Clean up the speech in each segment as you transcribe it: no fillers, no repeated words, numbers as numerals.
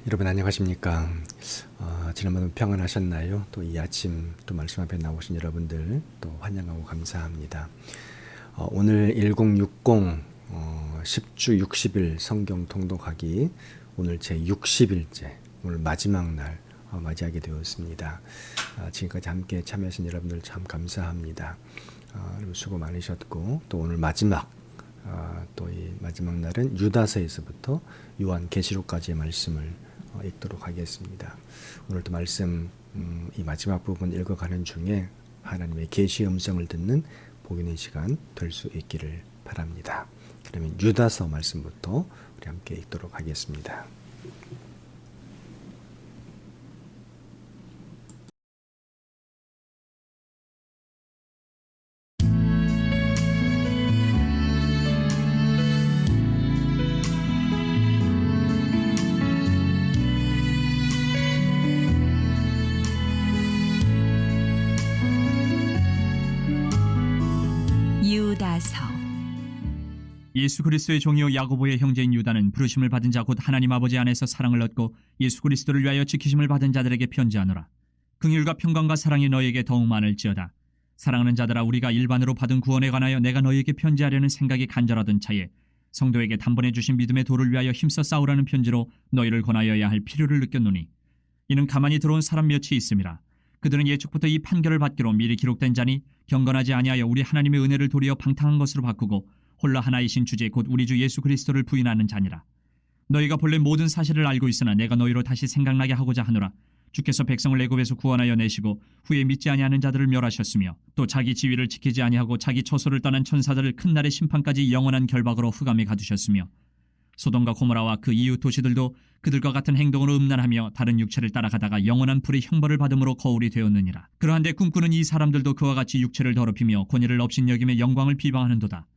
여러분 안녕하십니까? 지난번에 평안하셨나요? 또 이 아침 또 말씀 앞에 나오신 여러분들 또 환영하고 감사합니다. 오늘 1060 10주 60일 성경 통독하기 오늘 제 60일째 오늘 마지막 날 맞이하게 되었습니다. 지금까지 함께 참여하신 여러분들 참 감사합니다. 수고 많으셨고 또 오늘 마지막 또 이 마지막 날은 유다서에서부터 요한계시록까지의 말씀을 읽도록 하겠습니다. 오늘도 말씀 이 마지막 부분 읽어가는 중에 하나님의 계시의 음성을 듣는 복 있는 시간 될 수 있기를 바랍니다. 그러면 유다서 말씀부터 우리 함께 읽도록 하겠습니다. 유다서. 예수 그리스도의 종이요 야고보의 형제인 유다는 부르심을 받은 자 곧 하나님 아버지 안에서 사랑을 얻고 예수 그리스도를 위하여 지키심을 받은 자들에게 편지하노라. 긍휼과 평강과 사랑이 너희에게 더욱 많을지어다. 사랑하는 자들아, 우리가 일반으로 받은 구원에 관하여 내가 너희에게 편지하려는 생각이 간절하던 차에 성도에게 단번에 주신 믿음의 도를 위하여 힘써 싸우라는 편지로 너희를 권하여야 할 필요를 느꼈노니, 이는 가만히 들어온 사람 몇이 있음이라. 그들은 예측부터 이 판결을 받기로 미리 기록된 자니 경건하지 아니하여 우리 하나님의 은혜를 도리어 방탕한 것으로 바꾸고 홀로 하나이신 주제 곧 우리 주 예수 그리스도를 부인하는 자니라. 너희가 본래 모든 사실을 알고 있으나 내가 너희로 다시 생각나게 하고자 하노라. 주께서 백성을 애굽에서 구원하여 내시고 후에 믿지 아니하는 자들을 멸하셨으며 또 자기 지위를 지키지 아니하고 자기 처소를 떠난 천사들을 큰 날의 심판까지 영원한 결박으로 흑암에 가두셨으며, 소돔과 고모라와 그 이웃 도시들도 그들과 같은 행동으로 음란하며 다른 육체를 따라가다가 영원한 불의 형벌을 받음으로 거울이 되었느니라. 그러한데 꿈꾸는 이 사람들도 그와 같이 육체를 더럽히며 권위를 업신여김의 영광을 비방하는도다.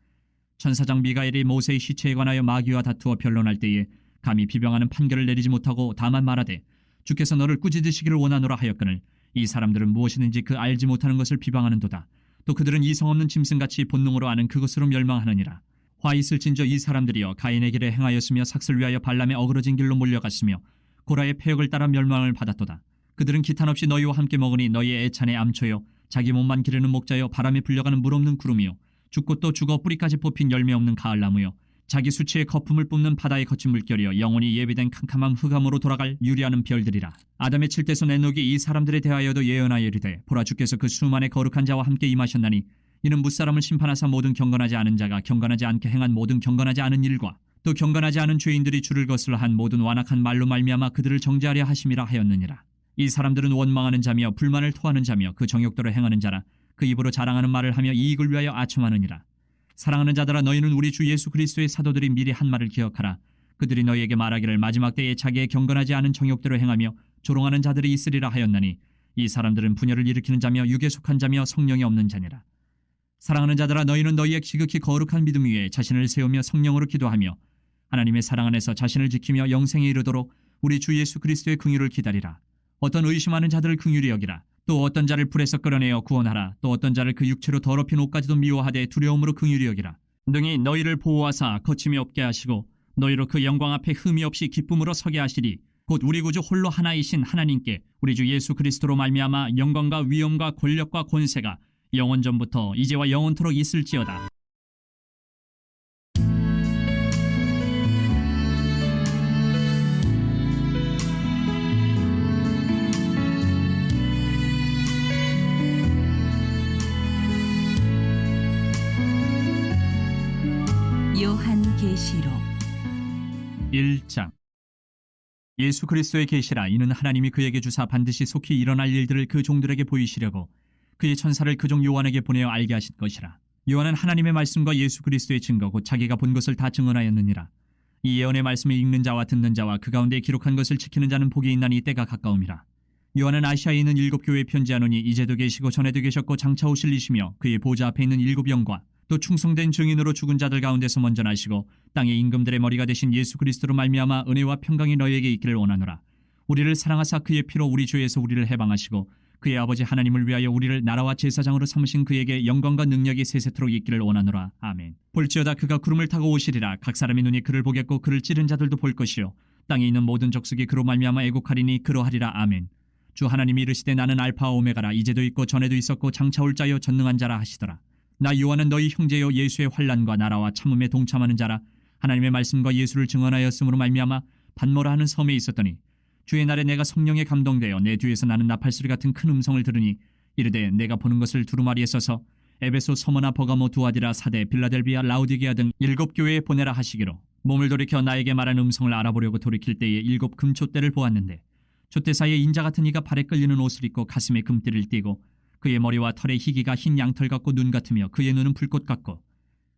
천사장 미가엘이 모세의 시체에 관하여 마귀와 다투어 변론할 때에 감히 비방하는 판결을 내리지 못하고 다만 말하되 주께서 너를 꾸짖으시기를 원하노라 하였거늘, 이 사람들은 무엇이든지 그 알지 못하는 것을 비방하는도다. 또 그들은 이성 없는 짐승같이 본능으로 아는 그것으로 멸망하느니라. 화 있을진저 이 사람들이여 가인의 길에 행하였으며 삭슬 위하여 발람의 어그러진 길로 몰려갔으며 고라의 패역을 따라 멸망을 받았도다. 그들은 기탄 없이 너희와 함께 먹으니 너희의 애찬의 암초여 자기 몸만 기르는 목자여 바람에 불려가는 물 없는 구름이요 죽고 또 죽어 뿌리까지 뽑힌 열매 없는 가을나무여 자기 수치의 거품을 뿜는 바다의 거친 물결이여 영원히 예비된 캄캄함 흑암으로 돌아갈 유리하는 별들이라. 아담의 칠대손 에녹이 이 사람들에 대하여도 예언하여 이르되 보라, 주께서 그 수만의 거룩한 자와 함께 임하셨나니 이는 무사람을 심판하사 모든 경건하지 않은 자가 경건하지 않게 행한 모든 경건하지 않은 일과 또 경건하지 않은 죄인들이 주를 거슬러 한 모든 완악한 말로 말미암아 그들을 정죄하려 하심이라 하였느니라. 이 사람들은 원망하는 자며 불만을 토하는 자며 그 정욕대로 행하는 자라. 그 입으로 자랑하는 말을 하며 이익을 위하여 아첨하느니라. 사랑하는 자들아, 너희는 우리 주 예수 그리스도의 사도들이 미리 한 말을 기억하라. 그들이 너희에게 말하기를 마지막 때에 자기의 경건하지 않은 정욕대로 행하며 조롱하는 자들이 있으리라 하였나니, 이 사람들은 분열을 일으키는 자며 육에 속한 자며 성령이 없는 자니라. 사랑하는 자들아, 너희는 너희의 지극히 거룩한 믿음 위에 자신을 세우며 성령으로 기도하며 하나님의 사랑 안에서 자신을 지키며 영생에 이르도록 우리 주 예수 그리스도의 긍휼을 기다리라. 어떤 의심하는 자들을 긍휼히 여기라. 또 어떤 자를 불에서 끌어내어 구원하라. 또 어떤 자를 그 육체로 더럽힌 옷까지도 미워하되 두려움으로 긍휼히 여기라. 능히 너희를 보호하사 거침이 없게 하시고 너희로 그 영광 앞에 흠이 없이 기쁨으로 서게 하시리. 곧 우리 구주 홀로 하나이신 하나님께 우리 주 예수 그리스도로 말미암아 영광과 위엄과 권력과 권세가 영원전부터 이제와 영원토록 있을지어다. 요한계시록 1장. 예수 그리스도의 계시라. 이는 하나님이 그에게 주사 반드시 속히 일어날 일들을 그 종들에게 보이시려고 그의 천사를 그 종 요한에게 보내어 알게 하신 것이라. 요한은 하나님의 말씀과 예수 그리스도의 증거 곧 자기가 본 것을 다 증언하였느니라. 이 예언의 말씀을 읽는 자와 듣는 자와 그 가운데 기록한 것을 지키는 자는 복이 있나니 때가 가까움이라. 요한은 아시아에 있는 7교회에 편지하노니 이제도 계시고 전에도 계셨고 장차 오실 이시며 그의 보좌 앞에 있는 7영과 또 충성된 증인으로 죽은 자들 가운데서 먼저 나시고 땅의 임금들의 머리가 되신 예수 그리스도로 말미암아 은혜와 평강이 너희에게 있기를 원하노라. 우리를 사랑하사 그의 피로 우리 주에서 우리를 해방하시고 그의 아버지 하나님을 위하여 우리를 나라와 제사장으로 삼으신 그에게 영광과 능력이 세세토록 있기를 원하노라. 아멘. 볼지어다 그가 구름을 타고 오시리라. 각 사람의 눈이 그를 보겠고 그를 찌른 자들도 볼 것이요 땅에 있는 모든 족속이 그로 말미암아 애곡하리니 그러하리라. 아멘. 주 하나님이 이르시되 나는 알파와 오메가라. 이제도 있고 전에도 있었고 장차 올 자요 전능한 자라 하시더라. 나 요한은 너희 형제요 예수의 환난과 나라와 참음에 동참하는 자라. 하나님의 말씀과 예수를 증언하였으므로 말미암아 반모라 하는 섬에 있었더니 주의 날에 내가 성령에 감동되어 내 뒤에서 나는 나팔소리 같은 큰 음성을 들으니 이르되 내가 보는 것을 두루마리에 써서 에베소, 서머나, 버가모, 두아디라, 사대, 빌라델비아, 라우디게아 등 7교회에 보내라 하시기로 몸을 돌이켜 나에게 말한 음성을 알아보려고 돌이킬 때에 7 금촛대를 보았는데 촛대 사이에 인자 같은 이가 발에 끌리는 옷을 입고 가슴에 금띠를 띠고 그의 머리와 털의 희기가 흰 양털 같고 눈 같으며 그의 눈은 불꽃 같고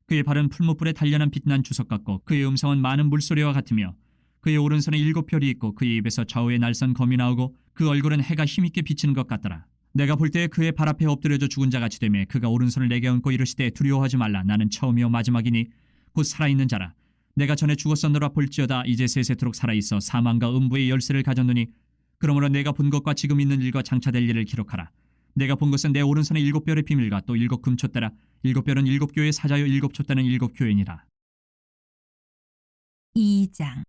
그의 발은 풀무불에 단련한 빛난 주석 같고 그의 음성은 많은 물소리와 같으며 그의 오른손에 7별이 있고 그의 입에서 좌우에 날선 검이 나오고 그 얼굴은 해가 힘있게 비치는 것 같더라. 내가 볼 때에 그의 발 앞에 엎드려져 죽은 자같이 되매 그가 오른손을 내게 얹고 이르시되 두려워하지 말라. 나는 처음이요 마지막이니 곧 살아있는 자라. 내가 전에 죽었었노라. 볼지어다 이제 세세토록 살아있어 사망과 음부의 열쇠를 가졌노니 그러므로 내가 본 것과 지금 있는 일과 장차될 일을 기록하라. 내가 본 것은 내 오른손에 7별의 비밀과 또 7 금촛대라. 7별은 7교회의 사자요 7 촛대는 7교회니라. 2장.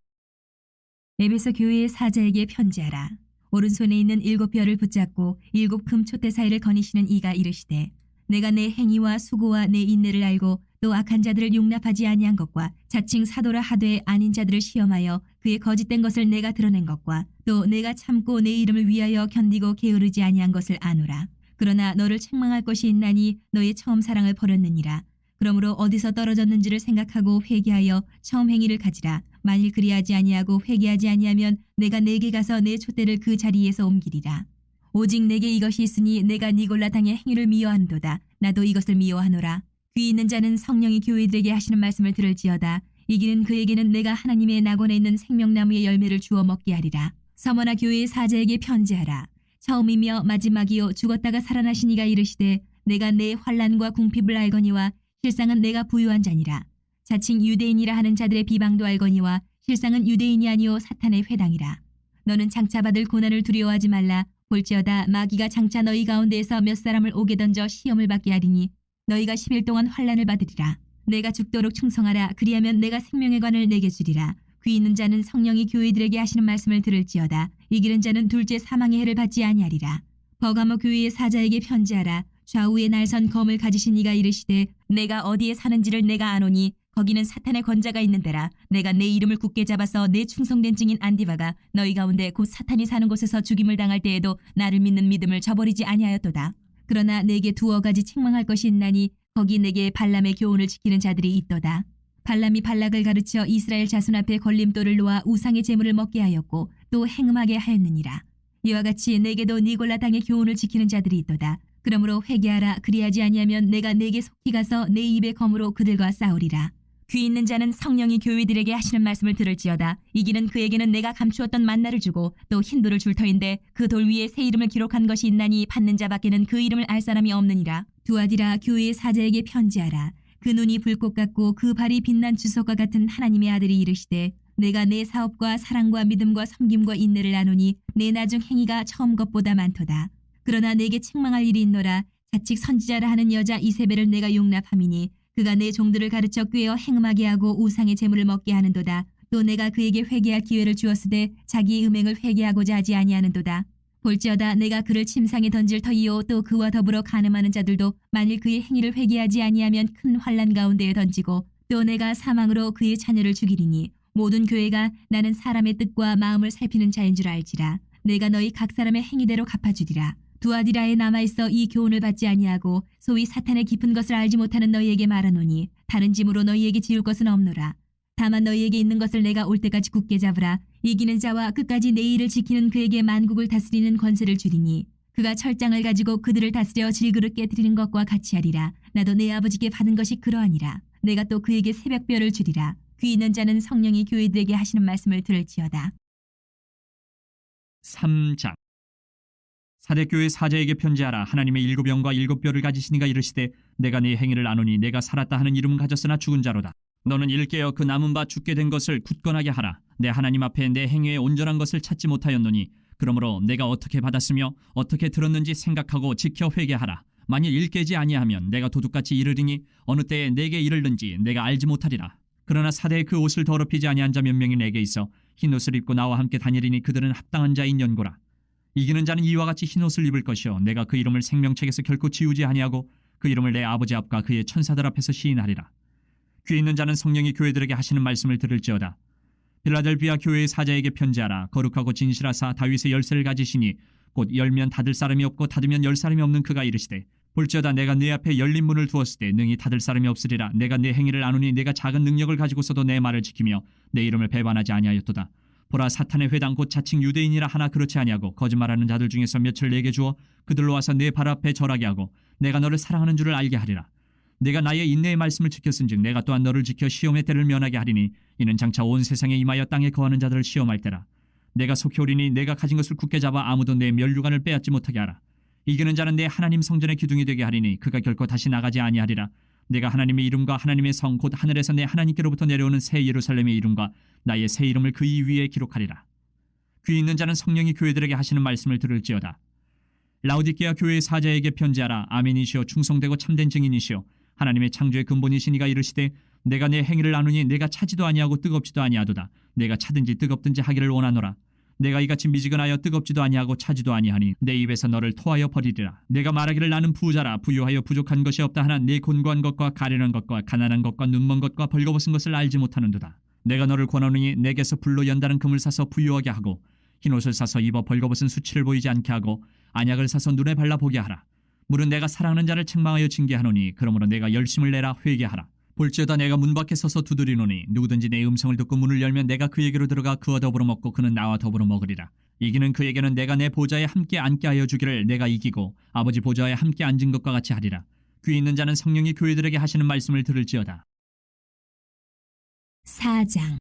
에베소 교회의 사자에게 편지하라. 오른손에 있는 7별을 붙잡고 7 금촛대 사이를 거니시는 이가 이르시되 내가 내 행위와 수고와 내 인내를 알고 또 악한 자들을 용납하지 아니한 것과 자칭 사도라 하되 아닌 자들을 시험하여 그의 거짓된 것을 내가 드러낸 것과 또 내가 참고 내 이름을 위하여 견디고 게으르지 아니한 것을 아노라. 그러나 너를 책망할 것이 있나니 너의 처음 사랑을 버렸느니라. 그러므로 어디서 떨어졌는지를 생각하고 회개하여 처음 행위를 가지라. 만일 그리하지 아니하고 회개하지 아니하면 내가 내게 가서 내 촛대를 그 자리에서 옮기리라. 오직 내게 이것이 있으니 내가 니골라 당의 행위를 미워하는도다. 나도 이것을 미워하노라. 귀 있는 자는 성령이 교회들에게 하시는 말씀을 들을지어다. 이기는 그에게는 내가 하나님의 낙원에 있는 생명나무의 열매를 주어 먹게 하리라. 서머나 교회의 사자에게 편지하라. 처음이며 마지막이요 죽었다가 살아나신 이가 이르시되 내가 내 환난과 궁핍을 알거니와 실상은 내가 부유한 자니라. 자칭 유대인이라 하는 자들의 비방도 알거니와 실상은 유대인이 아니요 사탄의 회당이라. 너는 장차 받을 고난을 두려워하지 말라. 볼지어다 마귀가 장차 너희 가운데에서 몇 사람을 옥에 던져 시험을 받게 하리니 너희가 10일 동안 환난을 받으리라. 내가 죽도록 충성하라. 그리하면 내가 생명의 관을 내게 주리라. 귀 있는 자는 성령이 교회들에게 하시는 말씀을 들을지어다. 이기는 자는 둘째 사망의 해를 받지 아니하리라. 버가모 교회의 사자에게 편지하라. 좌우에 날선 검을 가지신 이가 이르시되 내가 어디에 사는지를 내가 아노니 거기는 사탄의 권자가 있는 데라. 내가 내 이름을 굳게 잡아서 내 충성된 증인 안디바가 너희 가운데 곧 사탄이 사는 곳에서 죽임을 당할 때에도 나를 믿는 믿음을 저버리지 아니하였도다. 그러나 내게 2 가지 책망할 것이 있나니 거기 내게 발람의 교훈을 지키는 자들이 있도다. 발람이 발락을 가르쳐 이스라엘 자손 앞에 걸림돌을 놓아 우상의 제물을 먹게 하였고 또 행음하게 하였느니라. 이와 같이 내게도 니골라 당의 교훈을 지키는 자들이 있도다. 그러므로 회개하라. 그리하지 아니하면 내가 내게 속히 가서 내 입의 검으로 그들과 싸우리라. 귀 있는 자는 성령이 교회들에게 하시는 말씀을 들을지어다. 이기는 그에게는 내가 감추었던 만나를 주고 또 흰 돌을 줄 터인데 그 돌 위에 새 이름을 기록한 것이 있나니 받는 자밖에는 그 이름을 알 사람이 없느니라. 두아디라 교회의 사자에게 편지하라. 그 눈이 불꽃 같고 그 발이 빛난 주석과 같은 하나님의 아들이 이르시되 내가 내 사업과 사랑과 믿음과 섬김과 인내를 나누니 내 나중 행위가 처음 것보다 많도다. 그러나 내게 책망할 일이 있노라. 자칫 선지자라 하는 여자 이세벨을 내가 용납함이니 그가 내 종들을 가르쳐 꾀어 행음하게 하고 우상의 제물을 먹게 하는도다. 또 내가 그에게 회개할 기회를 주었으되 자기의 음행을 회개하고자 하지 아니하는도다. 볼지어다 내가 그를 침상에 던질 터이요 또 그와 더불어 간음하는 자들도 만일 그의 행위를 회개하지 아니하면 큰 환난 가운데에 던지고 또 내가 사망으로 그의 자녀를 죽이리니 모든 교회가 나는 사람의 뜻과 마음을 살피는 자인 줄 알지라. 내가 너희 각 사람의 행위대로 갚아주리라. 두아디라에 남아있어 이 교훈을 받지 아니하고 소위 사탄의 깊은 것을 알지 못하는 너희에게 말하노니 다른 짐으로 너희에게 지울 것은 없노라. 다만 너희에게 있는 것을 내가 올 때까지 굳게 잡으라. 이기는 자와 끝까지 내 일을 지키는 그에게 만국을 다스리는 권세를 주리니 그가 철장을 가지고 그들을 다스려 질그릇 깨뜨리는 것과 같이 하리라. 나도 내 아버지께 받은 것이 그러하니라. 내가 또 그에게 새벽별을 주리라. 귀 있는 자는 성령이 교회들에게 하시는 말씀을 들을지어다. 3장. 사대교회 사자에게 편지하라. 하나님의 7영과 7뼈를 가지신 이가 이르시되 내가 네 행위를 아노니 내가 살았다 하는 이름은 가졌으나 죽은 자로다. 너는 일깨어 그 남은 바 죽게 된 것을 굳건하게 하라. 내 하나님 앞에 내 행위에 온전한 것을 찾지 못하였노니 그러므로 내가 어떻게 받았으며 어떻게 들었는지 생각하고 지켜 회개하라. 만일 일깨지 아니하면 내가 도둑같이 이르리니 어느 때에 내게 이르는지 내가 알지 못하리라. 그러나 사대의 그 옷을 더럽히지 아니한 자 몇 명이 내게 있어 흰옷을 입고 나와 함께 다니리니 그들은 합당한 자인 연고라. 이기는 자는 이와 같이 흰옷을 입을 것이요 내가 그 이름을 생명책에서 결코 지우지 아니하고 그 이름을 내 아버지 앞과 그의 천사들 앞에서 시인하리라. 귀 있는 자는 성령이 교회들에게 하시는 말씀을 들을지어다. 빌라델비아 교회의 사자에게 편지하라. 거룩하고 진실하사 다윗의 열쇠를 가지시니 곧 열면 닫을 사람이 없고 닫으면 열 사람이 없는 그가 이르시되 볼지어다 내가 네 앞에 열린 문을 두었을 때 능히 닫을 사람이 없으리라. 내가 네 행위를 아노니 내가 작은 능력을 가지고서도 내 말을 지키며 내 이름을 배반하지 아니하였도다. 보라 사탄의 회당 곧 자칭 유대인이라 하나 그렇지 아니하고 거짓말하는 자들 중에서 몇을 내게 주어 그들로 와서 내 발 앞에 절하게 하고 내가 너를 사랑하는 줄을 알게 하리라. 내가 나의 인내의 말씀을 지켰은즉 내가 또한 너를 지켜 시험의 때를 면하게 하리니 이는 장차 온 세상에 임하여 땅에 거하는 자들을 시험할 때라. 내가 속히 오리니 내가 가진 것을 굳게 잡아 아무도 내 면류관을 빼앗지 못하게 하라. 이기는 자는 내 하나님 성전의 기둥이 되게 하리니 그가 결코 다시 나가지 아니하리라. 내가 하나님의 이름과 하나님의 성 곧 하늘에서 내 하나님께로부터 내려오는 새 예루살렘의 이름과 나의 새 이름을 그 이 위에 기록하리라. 귀 있는 자는 성령이 교회들에게 하시는 말씀을 들을지어다. 라오디게아 교회의 사자에게 편지하라. 아멘이시오 충성되고 참된 증인이시오 하나님의 창조의 근본이신 이가 이르시되 내가 내 행위를 아노니 내가 차지도 아니하고 뜨겁지도 아니하도다. 내가 차든지 뜨겁든지 하기를 원하노라. 내가 이같이 미지근하여 뜨겁지도 아니하고 차지도 아니하니 내 입에서 너를 토하여 버리리라. 내가 말하기를 나는 부자라 부유하여 부족한 것이 없다 하나 내 곤고한 것과 가련한 것과 가난한 것과 눈먼 것과 벌거벗은 것을 알지 못하는도다. 내가 너를 권하노니 내게서 불로 연다는 금을 사서 부유하게 하고 흰옷을 사서 입어 벌거벗은 수치를 보이지 않게 하고 안약을 사서 눈에 발라 보게 하라. 물은 내가 사랑하는 자를 책망하여 징계하노니 그러므로 내가 열심을 내라 회개하라. 볼지어다 내가 문 밖에 서서 두드리노니 누구든지 내 음성을 듣고 문을 열면 내가 그에게로 들어가 그와 더불어 먹고 그는 나와 더불어 먹으리라. 이기는 그에게는 내가 내 보좌에 함께 앉게 하여 주기를 내가 이기고 아버지 보좌에 함께 앉은 것과 같이 하리라. 귀 있는 자는 성령이 교회들에게 하시는 말씀을 들을지어다. 4장.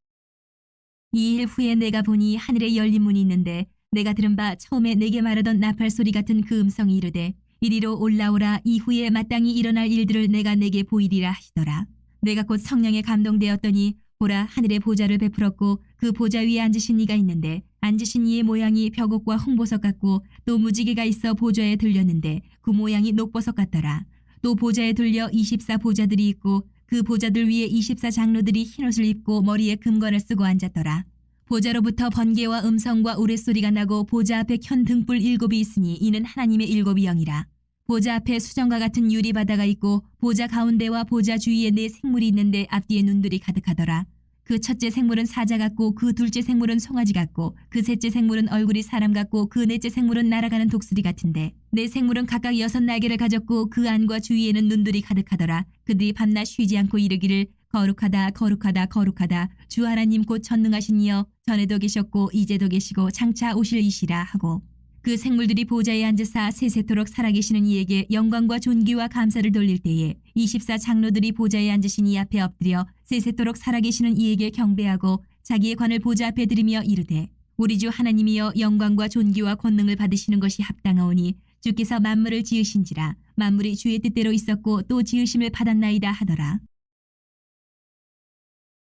이 일 후에 내가 보니 하늘에 열린 문이 있는데 내가 들은 바 처음에 내게 말하던 나팔 소리 같은 그 음성이 이르되 이리로 올라오라. 이후에 마땅히 일어날 일들을 내가 내게 보이리라 하시더라. 내가 곧 성령에 감동되었더니 보라 하늘에 보좌를 베풀었고 그 보좌 위에 앉으신 이가 있는데 앉으신 이의 모양이 벽옥과 홍보석 같고 또 무지개가 있어 보좌에 들렸는데 그 모양이 녹보석 같더라. 또 보좌에 들려 24 보좌들이 있고 그 보좌들 위에 24 장로들이 흰옷을 입고 머리에 금관을 쓰고 앉았더라. 보좌로부터 번개와 음성과 우레소리가 나고 보좌 앞에 켠 등불 7이 있으니 이는 하나님의 7이 영이라. 보좌 앞에 수정과 같은 유리바다가 있고 보좌 가운데와 보좌 주위에 4 생물이 있는데 앞뒤에 눈들이 가득하더라. 그 첫째 생물은 사자 같고 그 둘째 생물은 송아지 같고 그 셋째 생물은 얼굴이 사람 같고 그 넷째 생물은 날아가는 독수리 같은데 4 생물은 각각 6 날개를 가졌고 그 안과 주위에는 눈들이 가득하더라. 그들이 밤낮 쉬지 않고 이르기를 거룩하다 거룩하다 거룩하다 주 하나님 곧 전능하신 이여 전에도 계셨고 이제도 계시고 장차 오실 이시라 하고 그 생물들이 보좌에 앉으사 세세토록 살아계시는 이에게 영광과 존귀와 감사를 돌릴 때에 24 장로들이 보좌에 앉으신 이 앞에 엎드려 세세토록 살아계시는 이에게 경배하고 자기의 관을 보좌 앞에 들이며 이르되 우리 주 하나님이여 영광과 존귀와 권능을 받으시는 것이 합당하오니 주께서 만물을 지으신지라 만물이 주의 뜻대로 있었고 또 지으심을 받았나이다 하더라.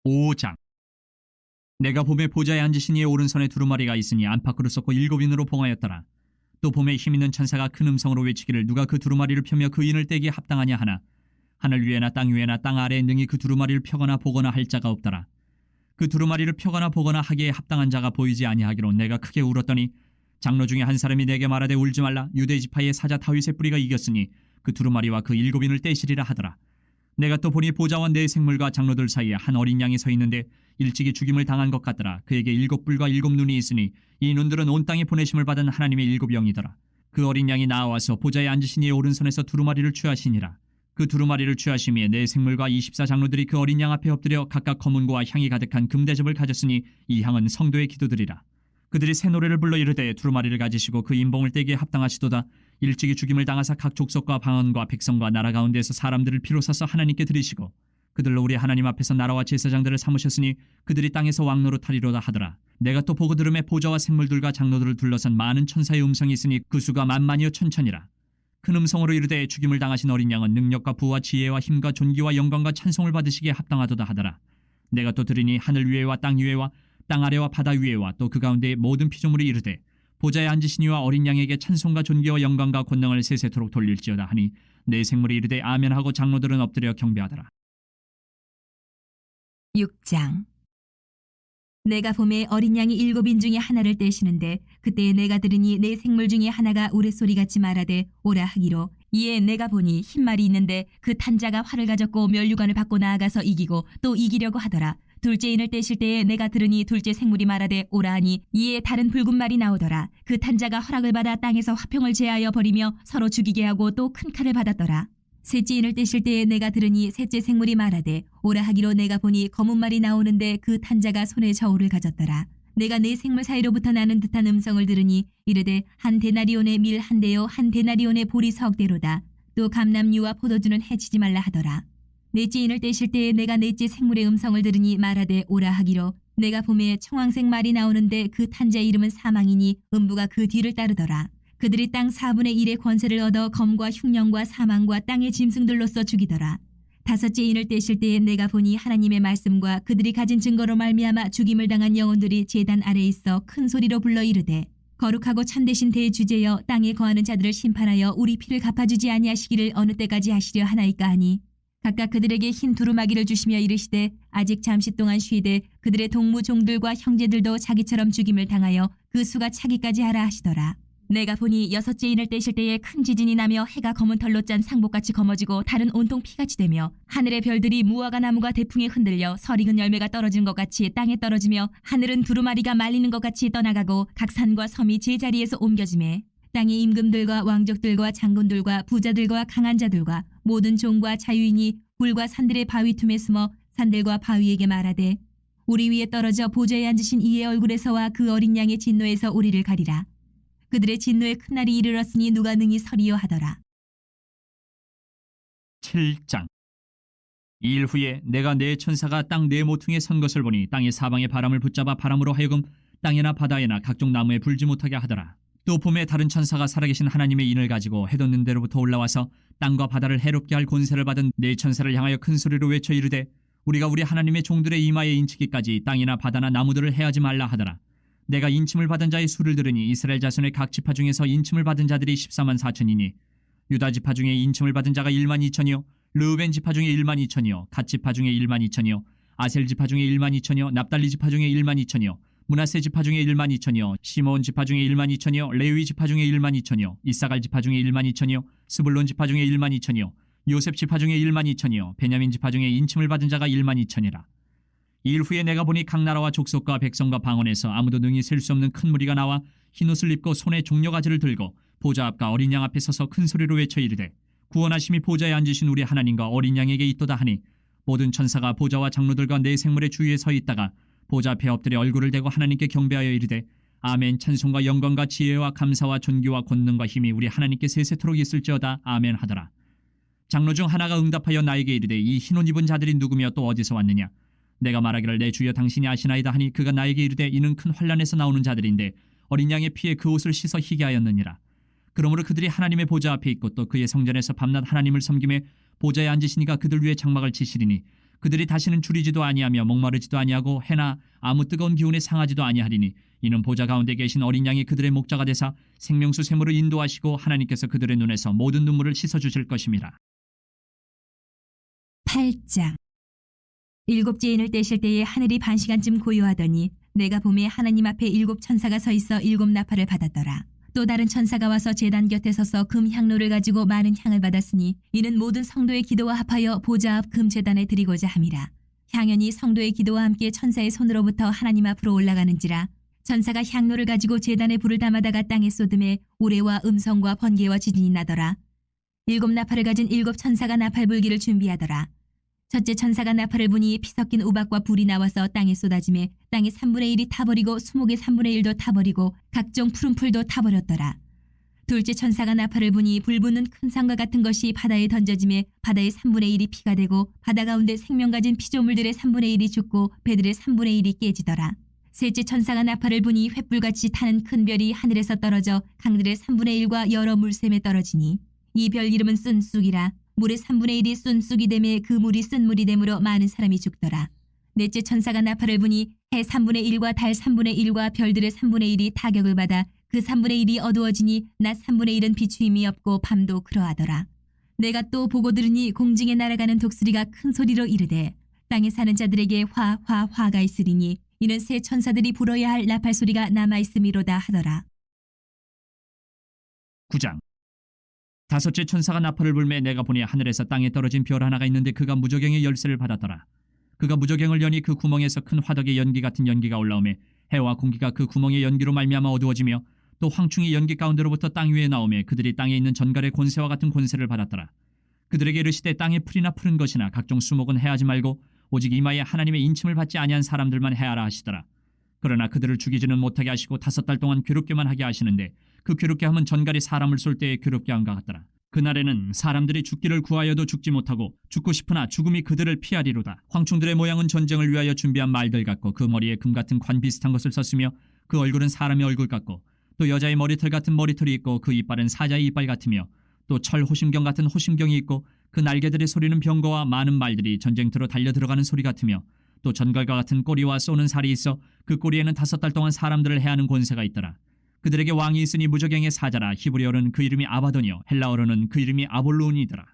5장. 내가 봄에 보좌에 앉으신 이의 오른손에 두루마리가 있으니 안팎으로 썩고 7인으로 봉하였더라. 또 봄에 힘있는 천사가 큰 음성으로 외치기를 누가 그 두루마리를 펴며 그 인을 떼기에 합당하냐 하나 하늘 위에나 땅 위에나 땅 아래에 능히 그 두루마리를 펴거나 보거나 할 자가 없더라. 그 두루마리를 펴거나 보거나 하기에 합당한 자가 보이지 아니하기로 내가 크게 울었더니 장로 중에 한 사람이 내게 말하되 울지 말라. 유대 지파의 사자 다윗의 뿌리가 이겼으니 그 두루마리와 그 7인을 떼시리라 하더라. 내가 또 보니 보좌와 4 생물과 장로들 사이에 한 어린 양이 서 있는데 일찍이 죽임을 당한 것 같더라. 그에게 7뿔과 7눈이 있으니 이 눈들은 온 땅에 보내심을 받은 하나님의 7 영이더라. 그 어린 양이 나와서 보좌에 앉으신 이의 오른손에서 두루마리를 취하시니라. 그 두루마리를 취하심에 4 생물과 24 장로들이 그 어린 양 앞에 엎드려 각각 검은고와 향이 가득한 금대접을 가졌으니 이 향은 성도의 기도들이라. 그들이 새 노래를 불러 이르되 두루마리를 가지시고 그 인봉을 떼기에 합당하시도다. 일찍이 죽임을 당하사 각 족속과 방언과 백성과 나라 가운데에서 사람들을 피로 사서 하나님께 드리시고 그들로 우리 하나님 앞에서 나라와 제사장들을 삼으셨으니 그들이 땅에서 왕노릇하리로다 하더라. 내가 또 보고 들음에 보좌와 생물들과 장로들을 둘러선 많은 천사의 음성이 있으니 그 수가 만만이요 천천이라. 큰 음성으로 이르되 죽임을 당하신 어린 양은 능력과 부와 지혜와 힘과 존귀와 영광과 찬송을 받으시기에 합당하도다 하더라. 내가 또 들으니 하늘 위에와 땅 위에와 땅 아래와 바다 위에와 또 그 가운데의 모든 피조물이 이르되 보좌에 앉으신 이와 어린 양에게 찬송과 존귀와 영광과 권능을 세세토록 돌릴지어다 하니 4 생물이 이르되 아멘하고 장로들은 엎드려 경배하더라. 6장. 내가 봄에 어린 양이 7인 중에 하나를 떼시는데 그때에 내가 들으니 내 생물 중에 하나가 우레소리같이 말하되 오라 하기로 이에 내가 보니 흰 말이 있는데 그 탄자가 활을 가졌고 면류관을 받고 나아가서 이기고 또 이기려고 하더라. 둘째인을 떼실 때에 내가 들으니 둘째 생물이 말하되 오라 하니 이에 다른 붉은 말이 나오더라. 그 탄자가 허락을 받아 땅에서 화평을 제하여 버리며 서로 죽이게 하고 또 큰 칼을 받았더라. 셋째인을 떼실 때에 내가 들으니 셋째 생물이 말하되 오라 하기로 내가 보니 검은 말이 나오는데 그 탄자가 손에 저울을 가졌더라. 내가 네 생물 사이로부터 나는 듯한 음성을 들으니 이르되 한 데나리온의 밀 한 대요 한 데나리온의 보리 석 대로다. 또 감람류와 포도주는 해치지 말라 하더라. 넷째인을 떼실 때에 내가 넷째 생물의 음성을 들으니 말하되 오라 하기로 내가 봄에 청황색 말이 나오는데 그 탄자의 이름은 사망이니 음부가 그 뒤를 따르더라. 그들이 땅 4분의 1의 권세를 얻어 검과 흉령과 사망과 땅의 짐승들로서 죽이더라. 다섯째 인을 떼실 때에 내가 보니 하나님의 말씀과 그들이 가진 증거로 말미암아 죽임을 당한 영혼들이 제단 아래에 있어 큰 소리로 불러 이르되 거룩하고 참되신 대주제여 땅에 거하는 자들을 심판하여 우리 피를 갚아주지 아니하시기를 어느 때까지 하시려 하나이까 하니 각각 그들에게 흰 두루마기를 주시며 이르시되 아직 잠시 동안 쉬되 그들의 동무 종들과 형제들도 자기처럼 죽임을 당하여 그 수가 차기까지 하라 하시더라. 내가 보니 여섯째 인을 떼실 때에 큰 지진이 나며 해가 검은 털로 짠 상복같이 검어지고 달은 온통 피같이 되며 하늘의 별들이 무화과 나무가 대풍에 흔들려 설익은 열매가 떨어진 것 같이 땅에 떨어지며 하늘은 두루마리가 말리는 것 같이 떠나가고 각 산과 섬이 제자리에서 옮겨지매 땅의 임금들과 왕족들과 장군들과 부자들과 강한 자들과 모든 종과 자유인이 굴과 산들의 바위 틈에 숨어 산들과 바위에게 말하되 우리 위에 떨어져 보좌에 앉으신 이의 얼굴에서와 그 어린 양의 진노에서 우리를 가리라. 그들의 진노의 큰 날이 이르렀으니 누가 능히 서리요 하더라. 7장. 이 일 후에 내가 네 천사가 땅 네 모퉁이에 선 것을 보니 땅이 사방의 바람을 붙잡아 바람으로 하여금 땅이나 바다에나 각종 나무에 불지 못하게 하더라. 또 봄에 다른 천사가 살아계신 하나님의 인을 가지고 해돋는 데로부터 올라와서 땅과 바다를 해롭게 할 권세를 받은 네 천사를 향하여 큰 소리로 외쳐 이르되 우리가 우리 하나님의 종들의 이마에 인치기까지 땅이나 바다나 나무들을 해하지 말라 하더라. 내가 인침을 받은 자의 수를 들으니 이스라엘 자손의 각 지파 중에서 인침을 받은 자들이 14만 4천이니 유다 지파 중에 인침을 받은 자가 1만 2천이요 르우벤 지파 중에 1만 2천이요 갓 지파 중에 1만 2천이요 아셀 지파 중에 1만 2천이요 납달리 지파 중에 1만 2천이요 므낫세 지파 중에 1만 2천이요 시므온 지파 중에 1만 2천이요 레위 지파 중에 1만 2천이요 이사갈 지파 중에 1만 2천이요 스불론 지파 중에 1만 2천이요 요셉 지파 중에 1만 2천이요 베냐민 지파 중에 인침을 받은 자가 1만 2천이라. 이 일 후에 내가 보니 각 나라와 족속과 백성과 방언에서 아무도 능히 셀 수 없는 큰 무리가 나와 흰옷을 입고 손에 종려가지를 들고 보좌 앞과 어린 양 앞에 서서 큰 소리로 외쳐 이르되 구원하심이 보좌에 앉으신 우리 하나님과 어린 양에게 있도다 하니 모든 천사가 보좌와 장로들과 네 생물의 주위에 서 있다가 보좌 앞에 엎드려 얼굴을 대고 하나님께 경배하여 이르되 아멘. 찬송과 영광과 지혜와 감사와 존귀와 권능과 힘이 우리 하나님께 세세토록 있을지어다. 아멘 하더라. 장로 중 하나가 응답하여 나에게 이르되 이 흰옷 입은 자들이 누구며 또 어디서 왔느냐. 내가 말하기를 내 주여 당신이 아시나이다 하니 그가 나에게 이르되 이는 큰 환란에서 나오는 자들인데 어린 양의 피에 그 옷을 씻어 희게 하였느니라. 그러므로 그들이 하나님의 보좌 앞에 있고 또 그의 성전에서 밤낮 하나님을 섬김에 보좌에 앉으시니가 그들 위에 장막을 치시리니 그들이 다시는 줄이지도 아니하며 목마르지도 아니하고 해나 아무 뜨거운 기운에 상하지도 아니하리니 이는 보좌 가운데 계신 어린 양이 그들의 목자가 되사 생명수 샘으로 인도하시고 하나님께서 그들의 눈에서 모든 눈물을 씻어주실 것임이라. 8장. 일곱째 인을 떼실 때에 하늘이 반시간쯤 고요하더니 내가 봄에 하나님 앞에 7 천사가 서 있어 7 나팔을 받았더라. 또 다른 천사가 와서 제단 곁에 서서 금 향로를 가지고 많은 향을 받았으니 이는 모든 성도의 기도와 합하여 보좌 앞 금 제단에 드리고자 함이라. 향연이 성도의 기도와 함께 천사의 손으로부터 하나님 앞으로 올라가는지라. 천사가 향로를 가지고 제단에 불을 담아다가 땅에 쏟음에 우레와 음성과 번개와 지진이 나더라. 7 나팔을 가진 7 천사가 나팔 불기를 준비하더라. 첫째 천사가 나팔을 부니 피 섞인 우박과 불이 나와서 땅에 쏟아지매 땅의 3분의 1이 타버리고 수목의 3분의 1도 타버리고 각종 푸른 풀도 타버렸더라. 둘째 천사가 나팔을 부니 불 붙는 큰 산과 같은 것이 바다에 던져지매 바다의 3분의 1이 피가 되고 바다 가운데 생명 가진 피조물들의 3분의 1이 죽고 배들의 3분의 1이 깨지더라. 셋째 천사가 나팔을 부니 횃불같이 타는 큰 별이 하늘에서 떨어져 강들의 3분의 1과 여러 물샘에 떨어지니 이 별 이름은 쓴쑥이라. 물의 3분의 1이 쏜쑥이 되매 그 물이 쓴 물이 되므로 많은 사람이 죽더라. 넷째 천사가 나팔을 부니 해 3분의 1과 달 3분의 1과 별들의 3분의 1이 타격을 받아 그 3분의 1이 어두워지니 낮 3분의 1은 비추임이 없고 밤도 그러하더라. 내가 또 보고 들으니 공중에 날아가는 독수리가 큰 소리로 이르되 땅에 사는 자들에게 화가 있으리니 이는 새 천사들이 불어야 할 나팔 소리가 남아있음이로다 하더라. 9장. 다섯째 천사가 나팔을 불매 내가 보니 하늘에서 땅에 떨어진 별 하나가 있는데 그가 무저갱의 열쇠를 받았더라. 그가 무저갱을 여니 그 구멍에서 큰 화덕의 연기 같은 연기가 올라오매 해와 공기가 그 구멍의 연기로 말미암아 어두워지며 또 황충이 연기 가운데로부터 땅 위에 나오매 그들이 땅에 있는 전갈의 권세와 같은 권세를 받았더라. 그들에게 이르시되 땅에 풀이나 푸른 것이나 각종 수목은 해하지 말고 오직 이마에 하나님의 인침을 받지 아니한 사람들만 해하라 하시더라. 그러나 그들을 죽이지는 못하게 하시고 5달 동안 괴롭게만 하게 하시는데 그 괴롭게 함은 전갈이 사람을 쏠 때에 괴롭게 함과 같더라. 그날에는 사람들이 죽기를 구하여도 죽지 못하고 죽고 싶으나 죽음이 그들을 피하리로다. 황충들의 모양은 전쟁을 위하여 준비한 말들 같고 그 머리에 금 같은 관 비슷한 것을 썼으며 그 얼굴은 사람의 얼굴 같고 또 여자의 머리털 같은 머리털이 있고 그 이빨은 사자의 이빨 같으며 또 철 호심경 같은 호심경이 있고 그 날개들의 소리는 병거와 많은 말들이 전쟁터로 달려 들어가는 소리 같으며 또 전갈과 같은 꼬리와 쏘는 살이 있어 그 꼬리에는 5달 동안 사람들을 해하는 권세가 있더라. 그들에게 왕이 있으니 무저갱의 사자라. 히브리어로는 그 이름이 아바돈이요 헬라어로는 그 이름이 아볼론이더라.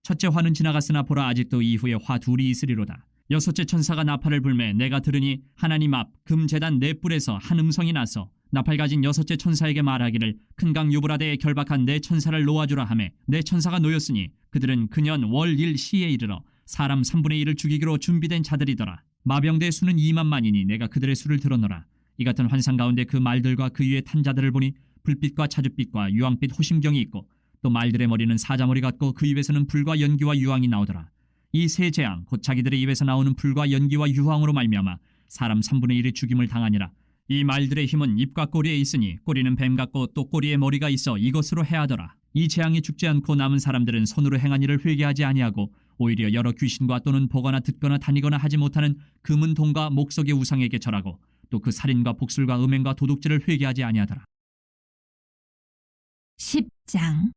첫째 화는 지나갔으나 보라 아직도 이후에 화 둘이 있으리로다. 여섯째 천사가 나팔을 불매 내가 들으니 하나님 앞 금제단 네 뿔에서 한 음성이 나서 나팔 가진 여섯째 천사에게 말하기를 큰 강 유브라데에 결박한 네 천사를 놓아주라 하매 네 천사가 놓였으니 그들은 그년 월 일 시에 이르러 사람 3분의 1을 죽이기로 준비된 자들이더라. 마병대의 수는 2만만이니 내가 그들의 수를 들었노라. 이 같은 환상 가운데 그 말들과 그 위에 탄 자들을 보니 불빛과 자줏빛과 유황빛 호심경이 있고 또 말들의 머리는 사자머리 같고 그 입에서는 불과 연기와 유황이 나오더라. 이 세 재앙 곧 자기들의 입에서 나오는 불과 연기와 유황으로 말미암아 사람 3분의 1이 죽임을 당하니라. 이 말들의 힘은 입과 꼬리에 있으니 꼬리는 뱀 같고 또 꼬리에 머리가 있어 이것으로 해하더라. 이 재앙이 죽지 않고 남은 사람들은 손으로 행한 일을 회개하지 아니하고 오히려 여러 귀신과 또는 보거나 듣거나 다니거나 하지 못하는 금은 동과 목석의 우상에게 절하고 또 그 살인과 복술과 음행과 도둑질을 회개하지 아니하더라. 10장.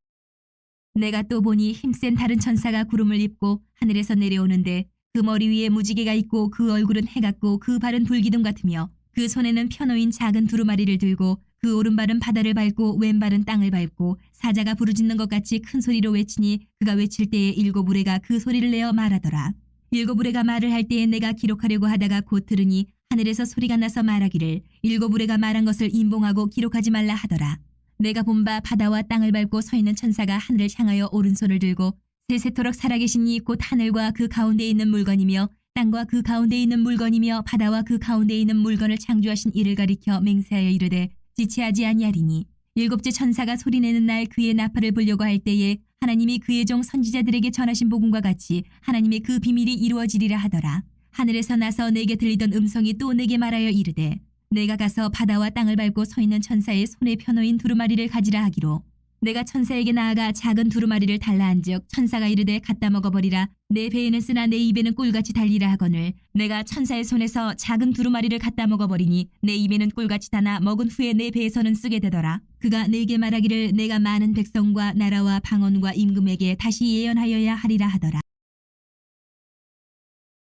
내가 또 보니 힘센 다른 천사가 구름을 입고 하늘에서 내려오는데 그 머리 위에 무지개가 있고 그 얼굴은 해 같고 그 발은 불기둥 같으며 그 손에는 펴놓인 작은 두루마리를 들고 그 오른발은 바다를 밟고 왼발은 땅을 밟고 사자가 부르짖는 것 같이 큰 소리로 외치니 그가 외칠 때에 7 우레가 그 소리를 내어 말하더라. 7 우레가 말을 할 때에 내가 기록하려고 하다가 곧 들으니 하늘에서 소리가 나서 말하기를 7 우레가 말한 것을 인봉하고 기록하지 말라 하더라. 내가 본 바 바다와 땅을 밟고 서 있는 천사가 하늘을 향하여 오른손을 들고 세세토록 살아계신 이 곧 하늘과 그 가운데 있는 물건이며 땅과 그 가운데 있는 물건이며 바다와 그 가운데 있는 물건을 창조하신 이를 가리켜 맹세하여 이르되 지체하지 아니하리니 7째 천사가 소리내는 날 그의 나팔을 불려고 할 때에 하나님이 그의 종 선지자들에게 전하신 복음과 같이 하나님의 그 비밀이 이루어지리라 하더라. 하늘에서 나서 내게 들리던 음성이 또 내게 말하여 이르되 내가 가서 바다와 땅을 밟고 서 있는 천사의 손에 펴놓인 두루마리를 가지라 하기로 내가 천사에게 나아가 작은 두루마리를 달라 한즉 천사가 이르되 갖다 먹어버리라. 내 배에는 쓰나 내 입에는 꿀같이 달리라 하거늘 내가 천사의 손에서 작은 두루마리를 갖다 먹어버리니 내 입에는 꿀같이 다나 먹은 후에 내 배에서는 쓰게 되더라. 그가 내게 말하기를 내가 많은 백성과 나라와 방언과 임금에게 다시 예언하여야 하리라 하더라.